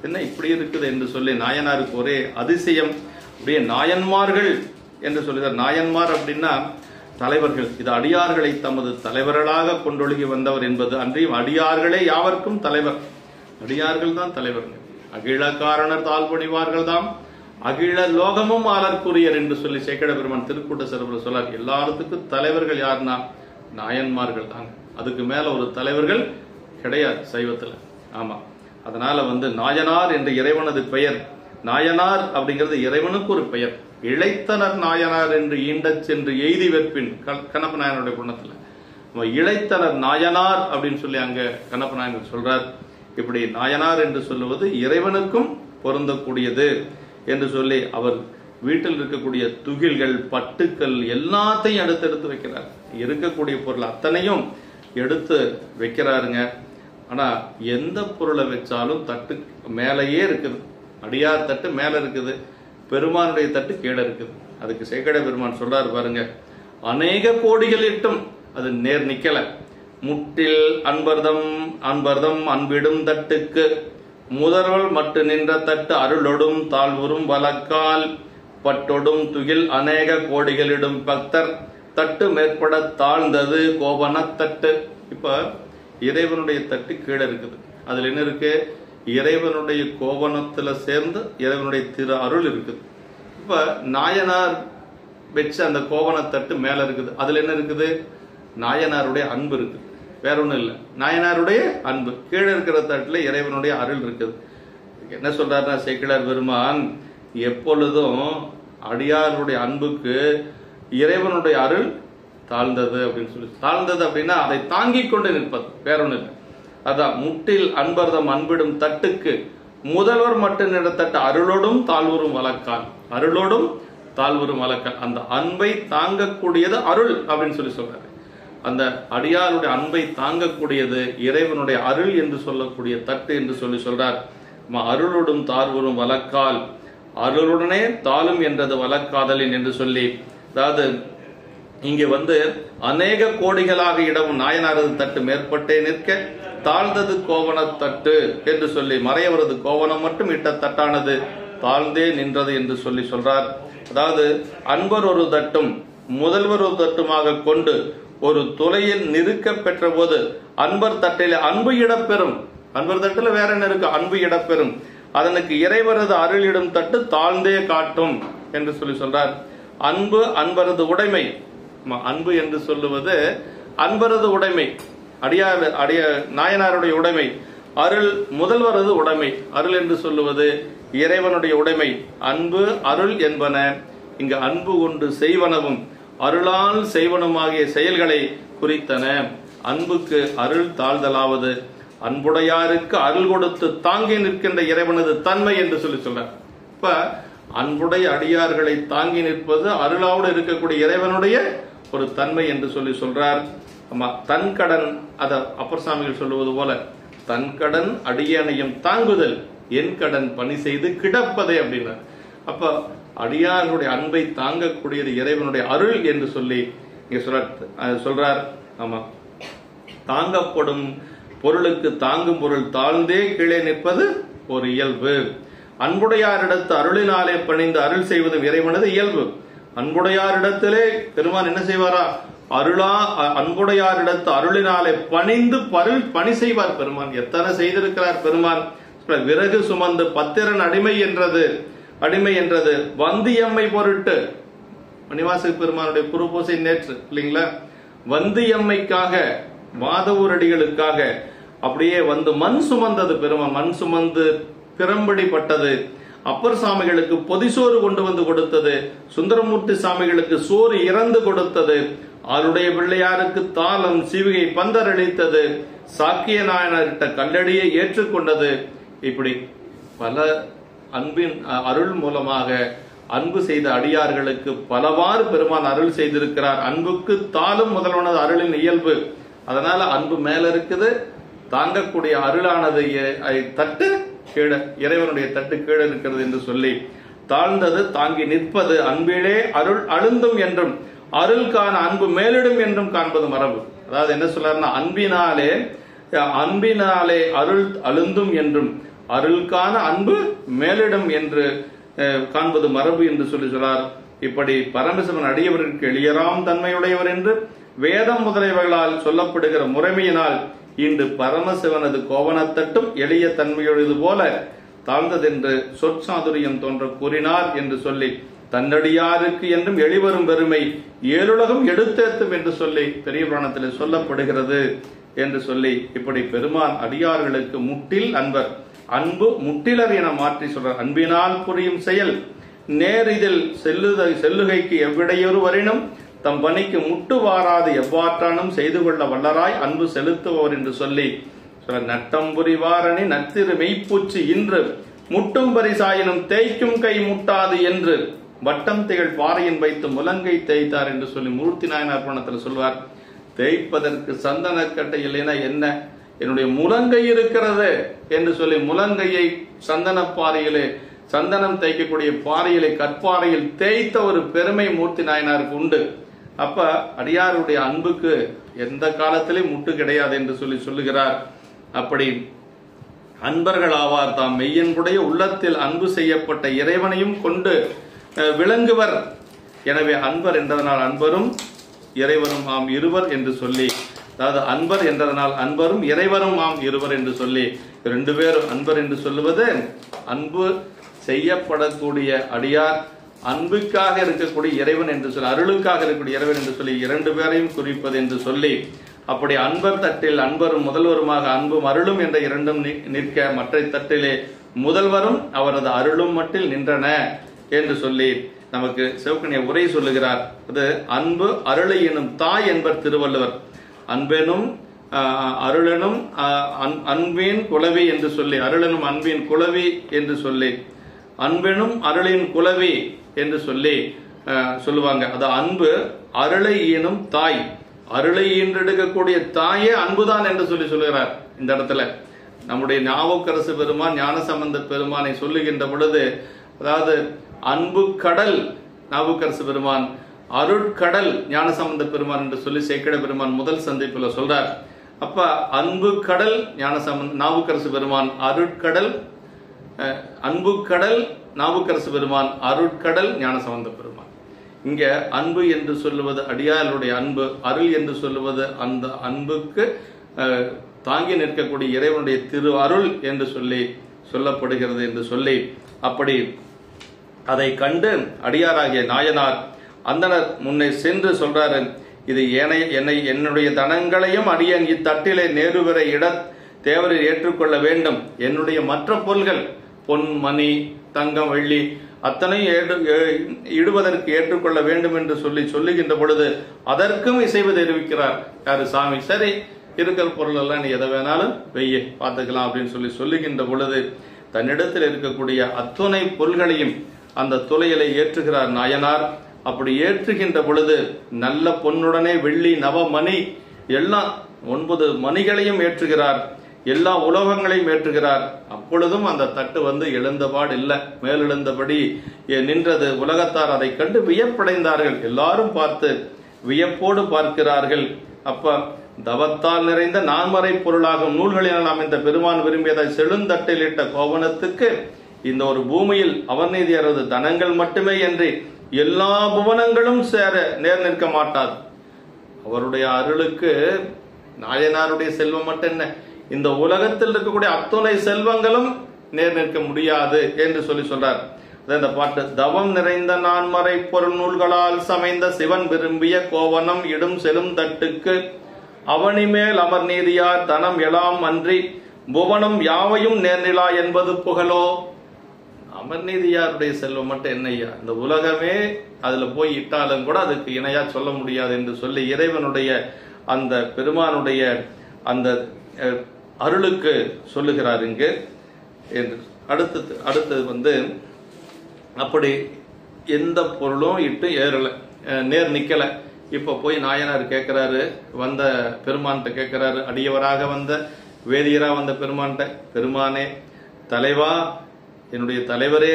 என்ன இப்படி இருக்குது என்று சொல்லி நாயனாருக்கு ஒரே அதிசயம். அப்படியே நாயன்மார்கள் என்று சொல்லுகிறார். நாயன்மார் அப்படின்னா தலைவர்கள். இது அடியார்களை தமது தலைவர்களாக கொண்டொழுகி வந்தவர் என்பது அன்றியும் அடியார்களே யாவர்க்கும் தலைவர். அடியார்கள் தான் தலைவர்கள். அகில காரணர் தாழ்பணிவார்கள் தாம் அகில லோகமும் ஆளற்குரியர் என்று சொல்லி சேக்கட பெருமான் திருக்கூட்ட சிறப்புல சொல்லார். எல்லாத்துக்கும் தலைவர்கள் யாருன்னா நாயன்மார்கள் தாங்க. அதுக்கு மேல ஒரு தலைவர்கள் கிடையாது சைவத்துல. ஆமா, அதனால வந்து நாயனார் என்ற இறைவனது பெயர். நாயனார் அப்படிங்கிறது இறைவனுக்கு ஒரு பெயர். இளைத்தனர் நாயனார் என்று ஈண்டச் சென்று எய்தி வெற்பின் கண்ணப்ப நாயனுடைய குணத்துல இளைத்தனர் நாயனார் அப்படின்னு சொல்லி அங்க கண்ணப்ப நாயனர் சொல்றார். இப்படி நாயனார் என்று சொல்லுவது இறைவனுக்கும் பொருந்தக்கூடியது என்று சொல்லி அவர் வீட்டில் இருக்கக்கூடிய துகில்கள் பட்டுக்கள் எல்லாத்தையும் எடுத்து வைக்கிறார். இருக்கக்கூடிய பொருள் அத்தனையும் எடுத்து வைக்கிறாருங்க. ஆனா எந்த பொருளை வச்சாலும் தட்டு மேலேயே இருக்குது. அடியார் தட்டு மேல இருக்குது, பெருமானுடைய தட்டு கீழே இருக்குது. அதுக்கு சேக்கட பெருமான் சொல்றாரு பாருங்க, அநேக கோடிகள் இட்டும் அது நேர் நிக்கல. முட்டில் அன்பர்தம் அன்பிடும் தட்டுக்கு முதல்வல் மட்டு நின்ற தட்டு அருளொடும் தாழ்வுறும் வழக்கால் பட்டொடும் துகில் அநேக கோடிகளிடும் பக்தர் தட்டு மேற்பட தாழ்ந்தது கோபன தட்டு. இப்ப இறைவனுடைய தட்டு கீழே இருக்குது. அதுல என்ன இருக்கு? இறைவனுடைய கோவணத்துல சேர்ந்து இறைவனுடைய திரு அருள் இருக்குது. இப்ப நாயனார் வச்ச அந்த கோவணத்தட்டு மேல இருக்குது. அதுல என்ன இருக்குது? நாயனாருடைய அன்பு இருக்குது. வேற ஒண்ணும் இல்லை, நாயனாருடைய அன்பு. கீழே இருக்கிற தட்டுல இறைவனுடைய அருள் இருக்குது. என்ன சொல்றாருன்னா சேக்கிழார் பெருமான், எப்பொழுதும் அடியாருடைய அன்புக்கு இறைவனுடைய அருள் தாழ்ந்தது அப்படின்னு சொல்லி, தாழ்ந்தது அப்படின்னா அதை தாங்கிக் கொண்டு நிற்பது, வேற ஒண்ணு இல்லை. அதான் முட்டில் அன்பர்தம் அன்பிடும் தட்டுக்கு முதல்வர் மட்டும் நின்ற தட்டு அருளோடும் தாழ்வுறும் வழக்கால். அருளோடும் தாழ்வுறும் வழக்கால். அந்த அன்பை தாங்கக்கூடியது அருள் அப்படின்னு சொல்லி சொல்றாரு. அந்த அடியாருடைய அன்பை தாங்கக்கூடியது இறைவனுடைய அருள் என்று சொல்லக்கூடிய தட்டு என்று சொல்லி சொல்றார். அருளுடும் தார்வரும் வழக்கால், அருளுடனே தாளும் என்றது வழக்காதலின் என்று சொல்லி, அதாவது இங்கே அநேக கோடிகளாக இடவும் நாயனாரது தட்டு மேற்பட்டே நிற்க தாழ்ந்தது கோவண தட்டு என்று சொல்லி, மறையவரது கோவணம் மட்டும் இட்ட தட்டானது தாழ்ந்தே நின்றது என்று சொல்லி சொல்றார். அதாவது அன்பர் ஒரு தட்டும் முதல்வர் ஒரு தட்டுமாக கொண்டு ஒரு துளையில் நிறுக்க பெற்ற போது அன்பர் தட்டில அன்பு இடப்பெறும். அன்பர் தட்டுல வேற என்ன இருக்கு? அன்பு இடப்பெறும். அதனுக்கு இறைவரது அருளிடும் தட்டு தாழ்ந்தே காட்டும் என்று சொல்லி சொல்றார். அன்பு அன்பரது உடைமை. அன்பு என்று சொல்லுவது அன்பரது உடைமை, நாயனாருடைய உடைமை. அருள் முதல்வரது உடைமை. அருள் என்று சொல்லுவது இறைவனுடைய உடைமை. அன்பு அருள் என்பன இங்கு அன்பு கொண்டு செய்வனவும் அருளால் செய்வனுமாகிய செயல்களை குறித்தன. அன்புக்கு அருள் தாழ்தலாவது அன்புடையாருக்கு அருள் கொடுத்து தாங்கி நிற்கின்ற இறைவனது தன்மை என்று சொல்லி சொல்றார். இப்ப அன்புடைய அடியார்களை தாங்கி நிற்பது அருளாவோடு இருக்கக்கூடிய இறைவனுடைய ஒரு தன்மை என்று சொல்லி சொல்றார். தன் கடன், அத அப்பர் சாமிகள் சொல்லுவது போல, தன் கடன் அடியனையும் தாங்குதல் என் கடன் பணி செய்து கிடப்பதே அப்படின்னார். அப்ப அடியார்களுடைய அன்பை தாங்கக்கூடியது இறைவனுடைய அருள் என்று சொல்லி இங்க சொல்றார். ஆமா, தாங்கப்படும் பொருளுக்கு தாங்கும் பொருள் தாழ்ந்தே கீழே நிற்பது ஒரு இயல்பு. அன்புடையாரிடத்து அருளினாலே பணிந்து அருள் செய்வது இறைவனது இயல்பு. அன்புடையாரிடத்திலே பெருமான் என்ன செய்வாரா? அன்புடையாரிடத்து அருளினாலே பணிந்து பணி செய்வார் பெருமான். எத்தனை செய்திருக்கிறார் பெருமான். விறகு சுமந்து பத்திரன் அடிமை என்றது வந்தியம்மை பொருட்டு. மணிவாசக பெருமானுடைய குருபூசை நேற்று இல்லைங்களா? வந்தியம்மைக்காக, மாதவூரடிகளுக்காக அப்படியே மண் சுமந்தது பெருமான். மண் சுமந்து பிறம்படிப்பட்டது. அப்பர் சாமிகளுக்கு பொதிசோறு கொண்டு வந்து கொடுத்தது. சுந்தரமூர்த்தி சாமிகளுக்கு சோறு இறந்து கொடுத்தது. அவருடைய பிள்ளையாருக்கு தாளம் சிவிகை பந்தரளித்தது. சாக்கிய நாயனர்கிட்ட கல்லடியை ஏற்றுக்கொண்டது. இப்படி பல அன்பின் அருள் மூலமாக அன்பு செய்த அடியார்களுக்கு பலவாறு பெருமான் அருள் செய்திருக்கிறார். அன்புக்கு தாளும் முதல்வனது அருளின் இயல்பு. அதனால அன்பு மேல இருக்குது, தாங்கக்கூடிய அருளானது தட்டு கீழே, இறைவனுடைய தட்டு கீழே இருக்கிறது என்று சொல்லி, தாழ்ந்தது தாங்கி நிற்பது அன்பிலே அருள் அழுந்தும் என்றும் அருள்கான அன்பு மேலிடும் என்றும் காண்பது மரபு. அதாவது என்ன சொல்றாருன்னா, அன்பினாலே அருள் அழுந்தும் என்றும் அருள்கான அன்பு மேலிடும் என்று காண்பது மரபு என்று சொல்லி சொல்றார். இப்படி பரமசிவன் அடியவருக்கு எளியராம் தன்மையுடையவர் என்று வேதம் முதலியவர்களால் சொல்லப்படுகிற முறைமையினால் இன்று பரமசிவனது கோவணத்தட்டும் எளிய தன்மையுடையது போல தாழ்ந்ததென்று சொற்சாதுரியம் தோன்ற கூறினார் என்று சொல்லி, தன்னடியாருக்கு என்றும் எளிவரும் பெருமை ஏழுலகம் எடுத்தேத்தும் என்று சொல்லி பெரிய புராணத்தில் சொல்லப்படுகிறது என்று சொல்லி, இப்படி பெருமான் அடியார்களுக்கு முட்டில் அன்பர், அன்பு முட்டிலர் என மாற்றி சொல்றார். அன்பினால் புரியும் செயல் நேரிதில் செல்லுகைக்கு எவ்விடையொரு வரினும் தம் பணிக்கு முட்டு வாராது எவ்வாற்றானும் செய்து கொள்ள வல்லராய் அன்பு செலுத்துவோர் என்று சொல்லி, நட்டம் புரிவாரணி நத்திரு மெய்ப்பூச்சு இன்று முட்டும் பரிசாயினும் தேய்க்கும் கை முட்டாது என்று வட்டம் திகழ் பாறையின் வைத்து முழங்கை தேய்த்தார் என்று சொல்லி மூர்த்தி நாயனார் புராணத்தில் சொல்வார். தேய்ப்பதற்கு சந்தன கட்டை இல்லைன்னா என்ன, என்னுடைய முழங்கை இருக்கிறது என்று சொல்லி முழங்கையை சந்தன பாறையிலே, சந்தனம் தேய்க்கக்கூடிய பாறையிலே, கற்பாறையில் தேய்த்த ஒரு பெருமை மூர்த்தி நாயனாருக்கு உண்டு. அப்ப அடியாருடைய அன்புக்கு எந்த காலத்திலும் முட்டு கிடையாது என்று சொல்லி சொல்லுகிறார். அப்படி அன்பர்கள் ஆவார் தாம் மெய்யன்புடைய உள்ளத்தில் அன்பு செய்யப்பட்ட இறைவனையும் கொண்டு விளங்குவர். எனவே அன்பர் என்றதனால் அன்பரும் இறைவரும் ஆம் இருவர் என்று சொல்லி, அதாவது அன்பர் என்றதனால் அன்பரும் இறைவரும் ஆம் இருவர் என்று சொல்லி, ரெண்டு பேரும் அன்பர் என்று சொல்லுவது அன்பு செய்யப்படக்கூடிய அடியார், அன்புக்காக இருக்கக்கூடிய இறைவன் என்று சொல்லி, அருளுக்காக இருக்கக்கூடிய இறைவன் என்று சொல்லி இரண்டு பேரையும் குறிப்பது என்று சொல்லி, அப்படி அன்பர் தட்டில் அன்பரும் முதல்வருமாக அன்பும் அருளும் என்ற இரண்டும் நிற்க மற்ற தட்டிலே முதல்வரும் அவரது அருளும் மட்டில் நின்றன என்று சொல்லி நமக்கு சிவக்கணிய உரை சொல்லுகிறார். அது அன்பு அருளை எனும் தாய் என்பர் திருவள்ளுவர். அன்பெனும் அருளனும் அன்பின் குலவி என்று சொல்லி, அருளனும் அன்பின் குலவி என்று சொல்லி, அன்பெனும் அருளின் குலவி என்று சொல்லி சொல்லுவாங்க. அது அன்பு அருளை ஈனும் தாய், அருளை ஈன்றெடுக்கக்கூடிய தாயே அன்புதான் என்று சொல்லி சொல்லுகிறார். இந்த இடத்துல நம்முடைய நாவுக்கரசு பெருமான் ஞானசம்பந்த பெருமானை சொல்லுகின்ற பொழுது, அதாவது அன்பு கடல் நாவுக்கரசு பெருமான், அருட்கடல் ஞானசம்பந்த பெருமான் என்று சொல்லி சேக்கிழ பெருமான் முதல் சந்திப்புல சொல்றார். அப்ப அன்பு கடல் நாவுக்கரசு பெருமான், அருட்கடல் அன்பு கடல் நாவுக்கரசு பெருமான், அருட்கடல் ஞானசம்பந்த பெருமான். இங்க அன்பு என்று சொல்லுவது அடியாருடைய அன்பு, அருள் என்று சொல்லுவது அந்த அன்புக்கு தாங்கி நிற்கக்கூடிய இறைவனுடைய திரு அருள் என்று சொல்லி சொல்லப்படுகிறது என்று சொல்லி, அப்படி அதை கண்டு அடியாராகிய நாயனார் அந்தனர் முன்னே சென்று சொல்றாரு, இது என்னுடைய தனங்களையும் அடியன் இத்தட்டிலே நேருவரை இட தேவரில் ஏற்றுக்கொள்ள வேண்டும். என்னுடைய மற்ற பொருள்கள் பொன் மணி தங்கம் வெள்ளி அத்தனையும் இடுவதற்கு ஏற்றுக்கொள்ள வேண்டும் என்று சொல்லுகின்ற பொழுது அதற்கும் இசைவு தெரிவிக்கிறார் யாரு? சாமி. சரி, இருக்கிற பொருள் எல்லாம் நீ எதை வேணாலும் வெய்ய பார்த்துக்கலாம் அப்படின்னு சொல்லுகின்ற பொழுது தன்னிடத்தில் இருக்கக்கூடிய அத்துணை பொருள்களையும் அந்த துளையிலே ஏற்றுகிறார் நாயனார். அப்படி ஏற்றுகின்ற பொழுது நல்ல பொன்னுடனே வெள்ளி நவமணி எல்லாம் 9 மணிகளையும் ஏற்றுகிறார், எல்லா உலோகங்களையும் ஏற்றுகிறார். அப்பொழுதும் அந்த தட்டு எழுந்தபாடு இல்லை, மேலெழுந்தபடி நின்றது. உலகத்தார் அதை கண்டு வியப்படைந்தார்கள். எல்லாரும் பார்த்து வியப்போடு பார்க்கிறார்கள். அப்ப தவத்தால் நிறைந்த நான்மறை பொருளாகும் நூல்களினால் நாம் இந்த பெருமான் விரும்பியதை செழுந்தட்டில் இட்ட கோவணத்துக்கு இந்த ஒரு பூமியில் அவநீதியரது தனங்கள் மட்டுமே என்று எல்லா புவனங்களும் சேர நேர் நிற்க மாட்டாது. அவருடைய அருளுக்கு நாயனாருடைய செல்வம் மட்டும் என்ன, இந்த உலகத்தில் இருக்கக்கூடிய அத்துணை செல்வங்களும் நேர் நிற்க முடியாது என்று சொல்றார். இந்த பாட்டு, தவம் நிறைந்த நான்மறை பொருள் நூல்களால் சமைந்த சிவன் விரும்பிய கோவனம் இடும் செலும் தட்டுக்கு அவனி மேல் அமர் நீதியார் தனம் எலாம் அன்றி புவனம் யாவையும் நேர்நிலா என்பது புகழோ. அமர்நீதியாருடைய செல்வம் மட்டும் என்னையா, இந்த உலகமே அதுல போய் இட்டாலும் கூட அதுக்கு இணையா சொல்ல முடியாது என்று சொல்லி இறைவனுடைய அந்த பெருமானுடைய அந்த அருளுக்கு சொல்லுகிறார் இங்கு. அடுத்தது அப்படி எந்த பொருளும் இட்டு ஏறல, நேர் நிக்கல. இப்ப போய் நாயனார் கேட்கிறாரு, வந்த பெருமான்கிட்ட கேட்கிறாரு, அடியவராக வந்த வேதியரா வந்த பெருமான்கிட்ட, பெருமானே தலைவா, என்னுடைய தலைவரே,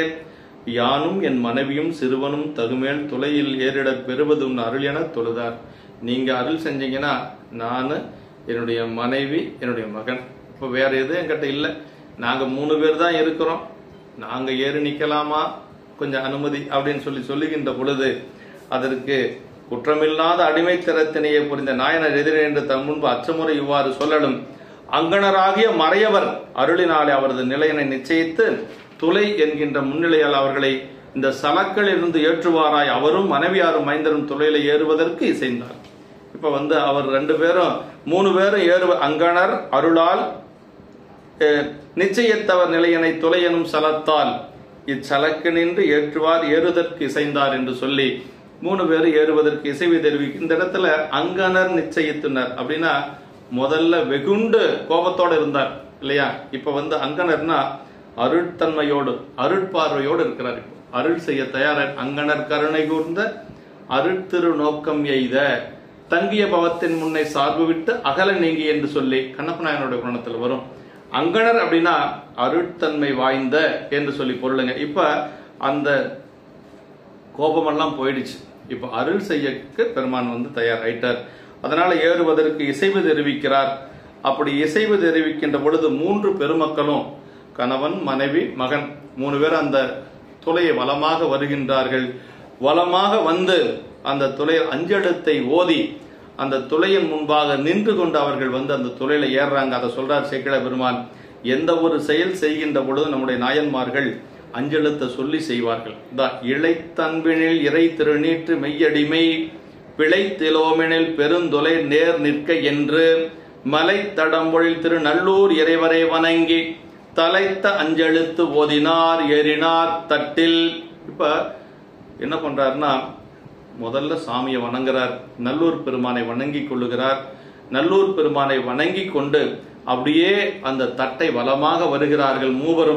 யானும் என் மனைவியும் சிறுவனும் தகுமேல் துளையில் ஏறிட பெறுவதும் அருள் என தொழுதார். நீங்க அருள் செஞ்சீங்கன்னா நான், என்னுடைய மனைவி, என்னுடைய மகன், இப்ப வேற எதுவும் என்கிட்ட இல்லை, நாங்க 3 பேர் தான் இருக்கிறோம், நாங்க ஏறி நிக்கலாமா, கொஞ்சம் அனுமதி அப்படின்னு சொல்லுகின்ற பொழுது அதற்கு குற்றமில்லாத அடிமைத்தரத்தினையே புரிந்த நாயனர் எதிரே என்று தன் முன்பு அச்சமுறை இவ்வாறு சொல்லலும், அங்கணராகிய மறையவர் அருளினாலே அவரது நிலையினை நிச்சயித்து துளை என்கின்ற முன்னிலையால் அவர்களை இந்த சலக்கள் இருந்து ஏற்றுவாராய் அவரும் மனைவியாரும் மைந்தரும் துளையில ஏறுவதற்கு இசைந்தார். இப்ப அவர் 2 பேரும் 3 பேரும் அங்கணர் அருளால் நிச்சயத்தவர் நிலையனை துளை எனும் சலத்தால் இச்சலக்கு நின்று ஏற்றுவார் ஏறுதற்கு இசைந்தார் என்று சொல்லி 3 பேரும் ஏறுவதற்கு இசைவு தெரிவிக்கும். இந்த இடத்துல அங்கணர் நிச்சயித்துனர் அப்படின்னா முதல்ல வெகுண்டு கோபத்தோடு இருந்தார் இல்லையா. இப்ப அங்கணர்னா அருட்தன்மையோடு அருட்பார்வையோடு இருக்கிறார். இப்போ அருள் செய்ய தயார அங்கணர் கருணை கூர்ந்த அருட்திரு நோக்கம் எய்த தங்கிய பவத்தின் முன்னை சார்பு விட்டு அகல நீங்கி என்று சொல்லி கண்ணப்ப நாயனோட குணத்தில் வரும். அங்கணர் அப்படின்னா அருட்தன்மை வாய்ந்த என்று சொல்லி பொருளுங்க. இப்ப அந்த கோபமெல்லாம் போயிடுச்சு. இப்ப அருள் செய்யக்கு பெருமான் தயாராயிட்டார். அதனால ஏறுவதற்கு இசைவு தெரிவிக்கிறார். அப்படி இசைவு தெரிவிக்கின்ற பொழுது 3 பெருமக்களும் கணவன் மனைவி மகன் 3 பேர் அந்த துளையை வலமாக வருகின்றார்கள். வலமாக அந்த துளை அஞ்செழுத்தை ஓதி அந்த துளையின் முன்பாக நின்று கொண்டு அவர்கள் அந்த துளையில ஏறுறாங்க. அதை சொல்றார் சேக்கிழ பெருமான். எந்த ஒரு செயல் செய்கின்ற பொழுது நம்முடைய நாயன்மார்கள் அஞ்செழுத்தை சொல்லி செய்வார்கள். இழைத்தன்பினில் இறை திருநீற்று மெய்யடிமை பிழைத்திலோமெனில் பெருந்தொலை நேர் நிற்க என்று மலை தடம்பொழில் திரு நல்லூர் இறைவரை வணங்கி தலைத்த அஞ்செழுத்து ஓதினார் ஏறினார் தட்டில். இப்ப என்ன பண்றாருன்னா முதல்ல சாமியை வணங்குறார், நல்லூர் பெருமானை வணங்கி கொள்ளுகிறார். நல்லூர் பெருமானை வணங்கி கொண்டு அப்படியே அந்த தட்டை வலமாக வருகிறார்கள். 3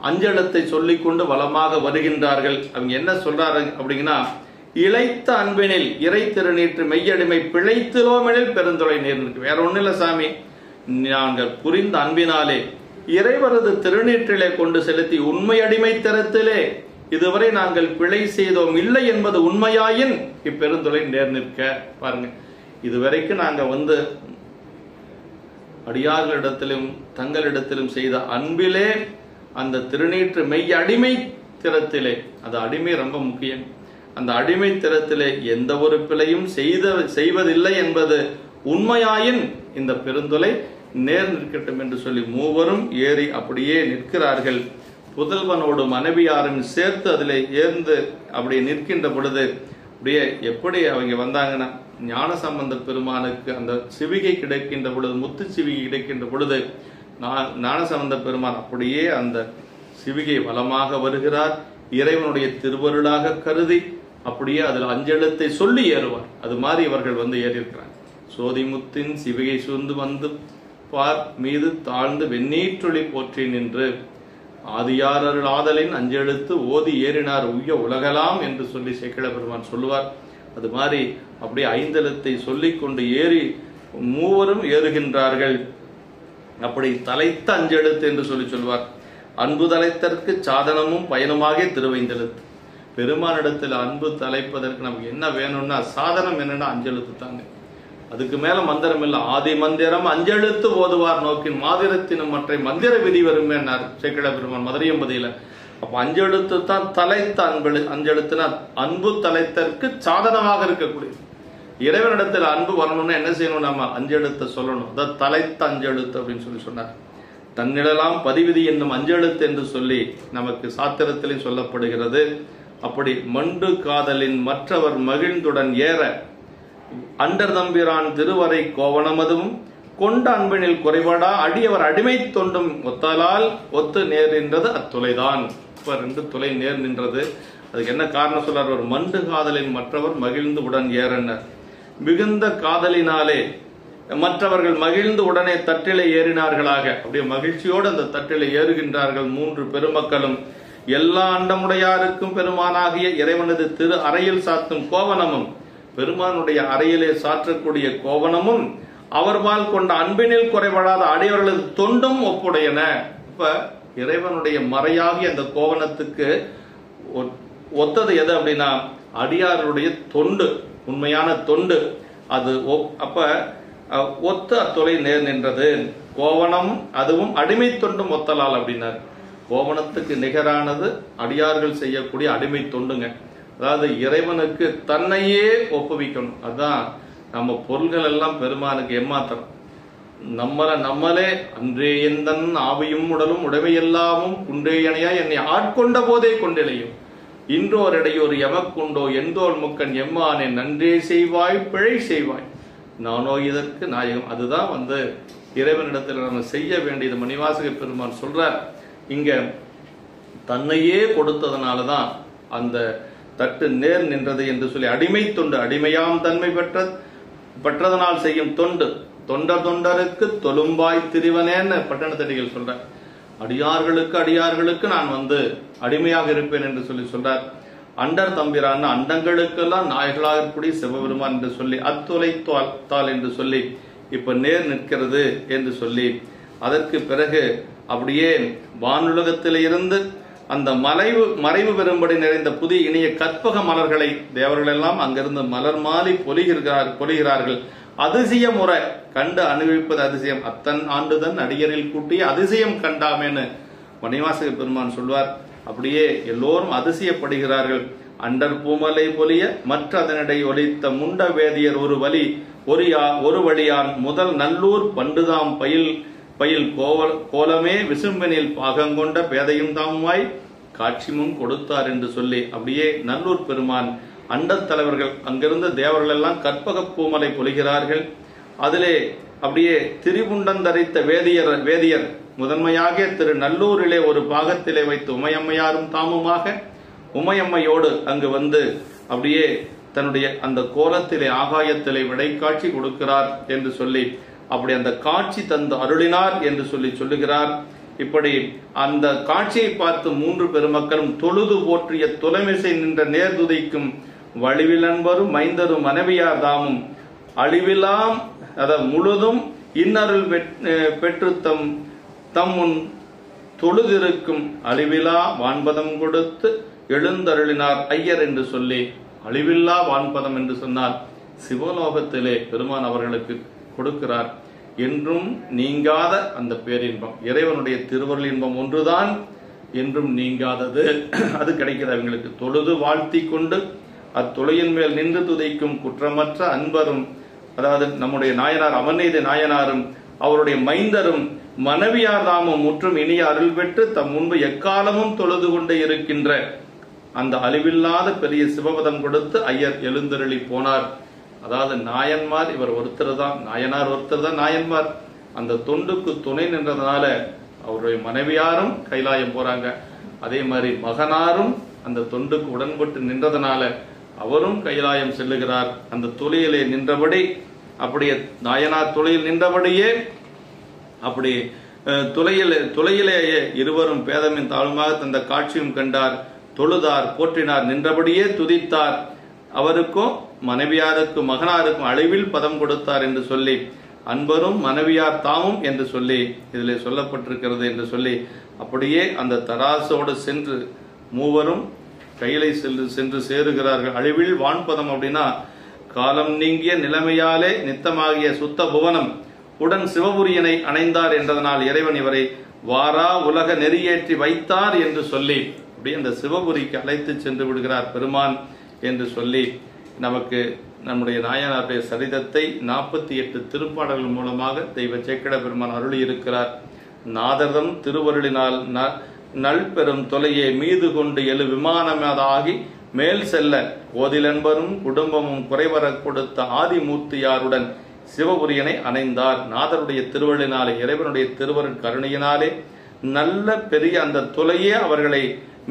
அஞ்செழுத்தை சொல்லிக்கொண்டு வலமாக வருகின்றார்கள். அவங்க என்ன சொல்றாரு அப்படிங்கன்னா, இழைத்த அன்பினில் இறை திருநீற்று மெய்யடிமை பிழைத்திலோமெனில் பெருந்தொலை நேர்நிற்கு. வேற ஒண்ணு இல்ல சாமி, நாங்கள் புரிந்த அன்பினாலே இறைவரது திருநீற்றிலே கொண்டு செலுத்தி உண்மை அடிமை திறத்திலே இதுவரை நாங்கள் பிழை செய்தோம் இல்லை என்பது உண்மையாயின் இப்பெருந்தொலை நேர் நிற்க. பாருங்க, இதுவரைக்கும் நாங்க அடியார்களிடத்திலும் தங்களிடத்திலும் செய்த அன்பிலே அந்த திருநீற்று மெய் அடிமை திறத்திலே, அது அடிமை ரொம்ப முக்கியம், அந்த அடிமை திறத்திலே எந்த ஒரு பிழையும் செய்வதில்லை என்பது உண்மையாயின் இந்த பெருந்தொலை நேர் நிற்கட்டும் என்று சொல்லி மூவரும் ஏறி அப்படியே நிற்கிறார்கள். புதல்வனோடு மனைவியாரும் சேர்த்து அதில் ஏர்ந்து அப்படியே நிற்கின்ற பொழுது அப்படியே எப்படி அவங்க வந்தாங்கன்னா, ஞானசம்பந்த பெருமானுக்கு அந்த சிவிகை கிடைக்கின்ற பொழுது, முத்து சிவிகை கிடைக்கின்ற பொழுது ஞானசம்பந்த பெருமான் அப்படியே அந்த சிவிகை வலமாக வருகிறார். இறைவனுடைய திருவருளாக கருதி அப்படியே அதில் அஞ்செழுத்தை சொல்லி ஏறுவார். அது மாதிரி இவர்கள் ஏறியிருக்கிறார். சோதிமுத்தின் சிவிகை சூழ்ந்து வந்து பார் மீது தாழ்ந்து வெண்ணீற்றொளி போற்றி நின்று ஆதியார் அருள் ஆதலின் அஞ்செழுத்து ஓதி ஏறினார் உய்ய உலகலாம் என்று சொல்லி சேக்கிழ பெருமான் சொல்லுவார். அது மாதிரி அப்படியே ஐந்தெழுத்தை சொல்லிக் கொண்டு ஏறி மூவரும் ஏறுகின்றார்கள். அப்படி தலைத்த அஞ்செழுத்து என்று சொல்லுவார். அன்பு தலைத்தற்கு சாதனமும் பயனுமாக திருவைந்தெழுத்து. பெருமானிடத்தில் அன்பு தலைப்பதற்கு நமக்கு என்ன வேணும்னா சாதனம் என்னன்னா அஞ்செழுத்து தாங்க. அதுக்கு மேல மந்திரம் இல்லை. ஆதி மந்திரம் அஞ்செழுத்து ஓதுவார் நோக்கின் மாதிரத்தினும் மற்ற மந்திர விதி வருமே சேக்கிழ பெருமான் மதுரையம்பதியில. அப்ப அஞ்செழுத்து தான் தலைத்த அஞ்செழுத்துனா அன்பு தலைத்தற்கு சாதனமாக இருக்கக்கூடிய. இறைவனிடத்தில் அன்பு வரணும்னா என்ன செய்யணும்? நம்ம அஞ்செழுத்தை சொல்லணும். அதாவது தலைத்த அஞ்செழுத்து அப்படின்னு சொன்னார். தன்னிடலாம் பதிவிதி என்னும் அஞ்செழுத்து என்று சொல்லி நமக்கு சாத்திரத்திலே சொல்லப்படுகிறது. அப்படி மண்டு காதலின் மற்றவர் மகிழ்ந்துடன் ஏற அண்டர் தம்பிரான் திருவரை கோவணமதுவும் கொண்ட அன்பினில் குறைபாடா அடியவர் அடிமை தொண்டும் ஒத்தலால் ஒத்து நேர் நின்றது அத்துளைதான். இப்ப 2 துளை நேர் நின்றது. அதுக்கு என்ன காரணம் சொல்றார்? ஒரு மண்டு காதலின் மற்றவர் மகிழ்ந்து உடன் ஏறனர். மிகுந்த காதலினாலே மற்றவர்கள் மகிழ்ந்து உடனே தட்டிலே ஏறினார்களாக. அப்படியே மகிழ்ச்சியோடு அந்த தட்டிலே ஏறுகின்றார்கள் 3 பெருமக்களும். எல்லா அண்டமுடையாருக்கும் பெருமானாகிய இறைவனது திரு அறையில் சாத்தும் கோவணமும், பெருமானுடைய அறையிலே சாற்றக்கூடிய கோவணமும், அவர்பால் கொண்ட அன்பினில் குறைபடாத அடியவர்களது தொண்டும் ஒப்புடையன. இப்ப இறைவனுடைய மறையாகி அந்த கோவணத்துக்கு ஒத்தது எது அப்படின்னா அடியாருடைய தொண்டு, உண்மையான தொண்டு. அது அப்ப ஒத்த அத்தொலை நேர் நின்றது. கோவணம் அதுவும் அடிமை தொண்டும் ஒத்தலால் அப்படின்னார். கோவணத்துக்கு நிகரானது அடியார்கள் செய்யக்கூடிய அடிமை தொண்டுங்க. அதாவது இறைவனுக்கு தன்னையே ஒப்புவிக்கணும். அதுதான் நம்ம பொருள்கள் எல்லாம் பெருமானுக்கு ஏமாத்திரம். நம்மளே அன்றே எந்தன் ஆவியும் உடலும் உடமையெல்லாமும் குன்றேயனையா என்னை ஆட்கொண்ட போதே கொண்டிலையும் இன்றோரிடையோர் எமக்குண்டோ எந்தோல் முக்கன் எம்மானே நன்றே செய்வாய் பிழை செய்வாய் நானோ இதற்கு நாயகம். அதுதான் இறைவனிடத்தில் நம்ம செய்ய வேண்டியது. மணிவாசக பெருமான் சொல்றார், இங்க தன்னையே கொடுத்ததுனாலதான் அந்த தட்டு நேர் நின்றது என்று சொல்லி அடிமை தொண்டு, அடிமையாம் தன்மை பெற்றதனால் செய்யும் தொண்டு, தொண்டருக்கு தொழும்பாய் திரிவனேன்னு பட்டணத்தடிகள் சொல்றார். அடியார்களுக்கு நான் அடிமையாக இருப்பேன் என்று சொல்லி சொல்றார். அண்டர் தம்பிரான் அண்டங்களுக்கெல்லாம் நாயகளாக இருக்கக்கூடிய சிவபெருமான் என்று சொல்லி அத்துளைத்தால் என்று சொல்லி இப்ப நேர் நிற்கிறது என்று சொல்லி, அதற்கு பிறகு அப்படியே வானுலகத்தில இருந்து அந்த மறைவு பெறும்படி நிறைந்த புதிய இனிய கற்பக மலர்களை தேவர்கள் எல்லாம் அங்கிருந்து மலர் மாறி பொலிகிறார்கள். அதிசய முறை கண்டு அனுபவிப்பது அதிசயம். அத்தன் ஆண்டுதன் அடியரில் கூட்டிய அதிசயம் கண்டாமேன்னு மணிவாசக பெருமான் சொல்வார். அப்படியே எல்லோரும் அதிசயப்படுகிறார்கள். அண்டர் பூமலை பொலிய மற்ற அதனிடை ஒலித்த முண்ட வேதியர் ஒரு வழியான் முதல் நல்லூர் பண்டுதாம் பயில் கோலமே விசும்பனில் பாகங்கொண்ட பேதையும் தாமுமாய் காட்சி முன் கொடுத்தார் என்று சொல்லி அப்படியே நல்லூர் பெருமான் அண்டத் தலைவர்கள் அங்கிருந்து தேவர்கள் எல்லாம் கற்பக பூமலை பொலிகிறார்கள். அதிலே அப்படியே திரிபுண்டம் தரித்த வேதியர் முதன்மையாக திரு நல்லூரிலே ஒரு பாகத்திலே வைத்து உமையம்மையாரும் தாமுமாக உமையம்மையோடு அங்கு அப்படியே தன்னுடைய அந்த கோலத்திலே ஆகாயத்திலே விடைக்காட்சி கொடுக்கிறார் என்று சொல்லி அப்படி அந்த காட்சி தந்து அருளினார் என்று சொல்லுகிறார். இப்படி அந்த காட்சியை பார்த்து 3 பெருமக்களும் தொழுது போற்றிய தொலைமிசை நின்ற நேர்துதைக்கும் வழிவிலன்பரும் மைந்தரும் மனைவியார் தாமும் அழிவிலாம் முழுதும் இன்னருள் பெற்று தம் தம் முன் தொழுதிருக்கும் அழிவிலா வான்பதம் கொடுத்து எழுந்தருளினார் ஐயர் என்று சொல்லி, அழிவில்லா வான்பதம் என்று சொன்னால் சிவலோகத்திலே பெருமான் அவர்களுக்கு கொடுக்கிறார். என்றும் நீங்காத அந்த பேரின்பம், இறைவனுடைய திருவருள் இன்பம் ஒன்றுதான் என்றும் நீங்காதது. அது கிடைக்கிறது அவங்களுக்கு. தொழுது வாழ்த்தி கொண்டு அத்தொலையின் மேல் நின்று துதைக்கும் குற்றமற்ற அன்பரும், அதாவது நம்முடைய நாயனார் அமர்நீதி நாயனாரும் அவருடைய மைந்தரும் மனைவியார் தாமும் முற்றும் இனிய அருள் பெற்று தம் முன்பு எக்காலமும் தொழுது கொண்டே இருக்கின்ற அந்த அழிவில்லாத பெரிய சிவபதம் கொடுத்து ஐயர் எழுந்தருளி போனார். அதாவது நாயன்மார் இவர் ஒருத்தர் தான், நாயனார் ஒருத்தர் தான் நாயன்மார். அந்த தொண்டுக்கு துணை நின்றதுனால அவருடைய மனைவியாரும் கைலாயம் போறாங்க. அதே மாதிரி மகனாரும் அந்த தொண்டுக்கு உடன்பட்டு நின்றதனால அவரும் கைலாயம் செல்லுகிறார். அந்த துளையிலே நின்றபடி, அப்படியே நாயனார் துளையில் நின்றபடியே அப்படி துளையிலேயே இருவரும் பேதமின் தாழ்வுமாக தந்த காட்சியும் கண்டார். தொழுதார், போற்றினார், நின்றபடியே துதித்தார். அவருக்கும் மனைவியாருக்கும் மகனாருக்கும் அழிவில் பதம் கொடுத்தார் என்று சொல்லி, அன்பரும் மனைவியார் தாமும் என்று சொல்லி இதில் சொல்லப்பட்டிருக்கிறது என்று சொல்லி, அப்படியே அந்த தராசோடு சென்று மூவரும் கையிலை சென்று சேருகிறார்கள். அழிவில் வான்பதம் அப்படின்னா காலம் நீங்கிய நிலைமையாலே நித்தமாகிய சுத்த புவனம் உடன் சிவபுரியனை அணைந்தார் என்றதனால் இறைவன் இவரை வாரா உலக நெறியேற்றி வைத்தார் என்று சொல்லி அப்படியே அந்த சிவபுரிக்கு அழைத்து சென்று விடுகிறார் பெருமான் என்று சொல்லி நமக்கு நம்முடைய நாயனாருடைய சரிதத்தை 48 திருப்பாடல்கள் மூலமாக தெய்வ சேக்கிழ பெருமான் அருளி இருக்கிறார். நாதர்தம் திருவருளினால் நல் பெரும் தொலையே மீது கொண்டு எழு விமானமாகி மேல் செல்ல கோதிலன்பரும் குடும்பமும் குறைவர கொடுத்த ஆதிமூர்த்தியாருடன் சிவபுரியனை அணைந்தார். நாதருடைய திருவருளினாலே, இறைவனுடைய திருவருள் கருணையினாலே நல்ல பெரிய அந்த தொலையே அவர்களை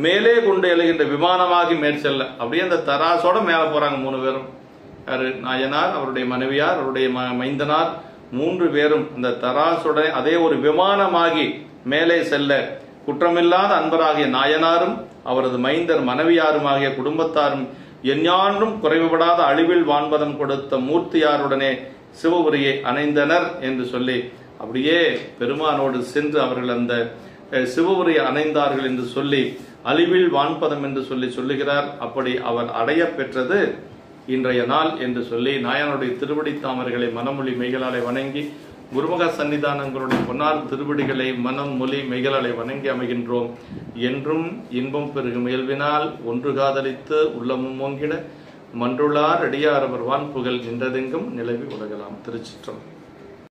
மேலே கொண்டு எழுகின்ற விமானமாகி மேல் செல்ல, அப்படியே அந்த தராசோட மேல போறாங்க 3 பேரும். யாரு? நாயனார், அவருடைய மனைவியார், அவருடைய மைந்தனார் 3 பேரும் அந்த தராசுடனே அதே ஒரு விமானமாகி மேலே செல்ல குற்றமில்லாத அன்பராகிய நாயனாரும் அவரது மைந்தர் மனைவியாருமாகிய குடும்பத்தாரும் எஞ்ஞான்றும் குறைவுபடாத அழிவில் வான்பதம் கொடுத்த மூர்த்தியாருடனே சிவபுரியை அணைந்தனர் என்று சொல்லி அப்படியே பெருமானோடு சென்று அவர்கள் அந்த சிவபுரியை அணைந்தார்கள் என்று சொல்லி அழிவில் வான்பதம் என்று சொல்லி சொல்லுகிறார். அப்படி அவர் அடைய பெற்றது இன்றைய நாள் என்று சொல்லி நாயனுடைய திருவடி தாமர்களை மனமொழி மெய்களாலே வணங்கி குருமுக சன்னிதானங்களுடைய பொன்னார் திருவடிகளை மனம் மொழி மெய்களாலே வணங்கி அமைகின்றோம். என்றும் இன்பம் பெருகும் இயல்பினால் ஒன்று காதலித்து உள்ளமும் ஓங்கிட மன்றுளார் அடியார் அவர் வான்புகழ் நின்றதெங்கும் நிலவி உலகலாம். திருச்சிற்றம்பலம்.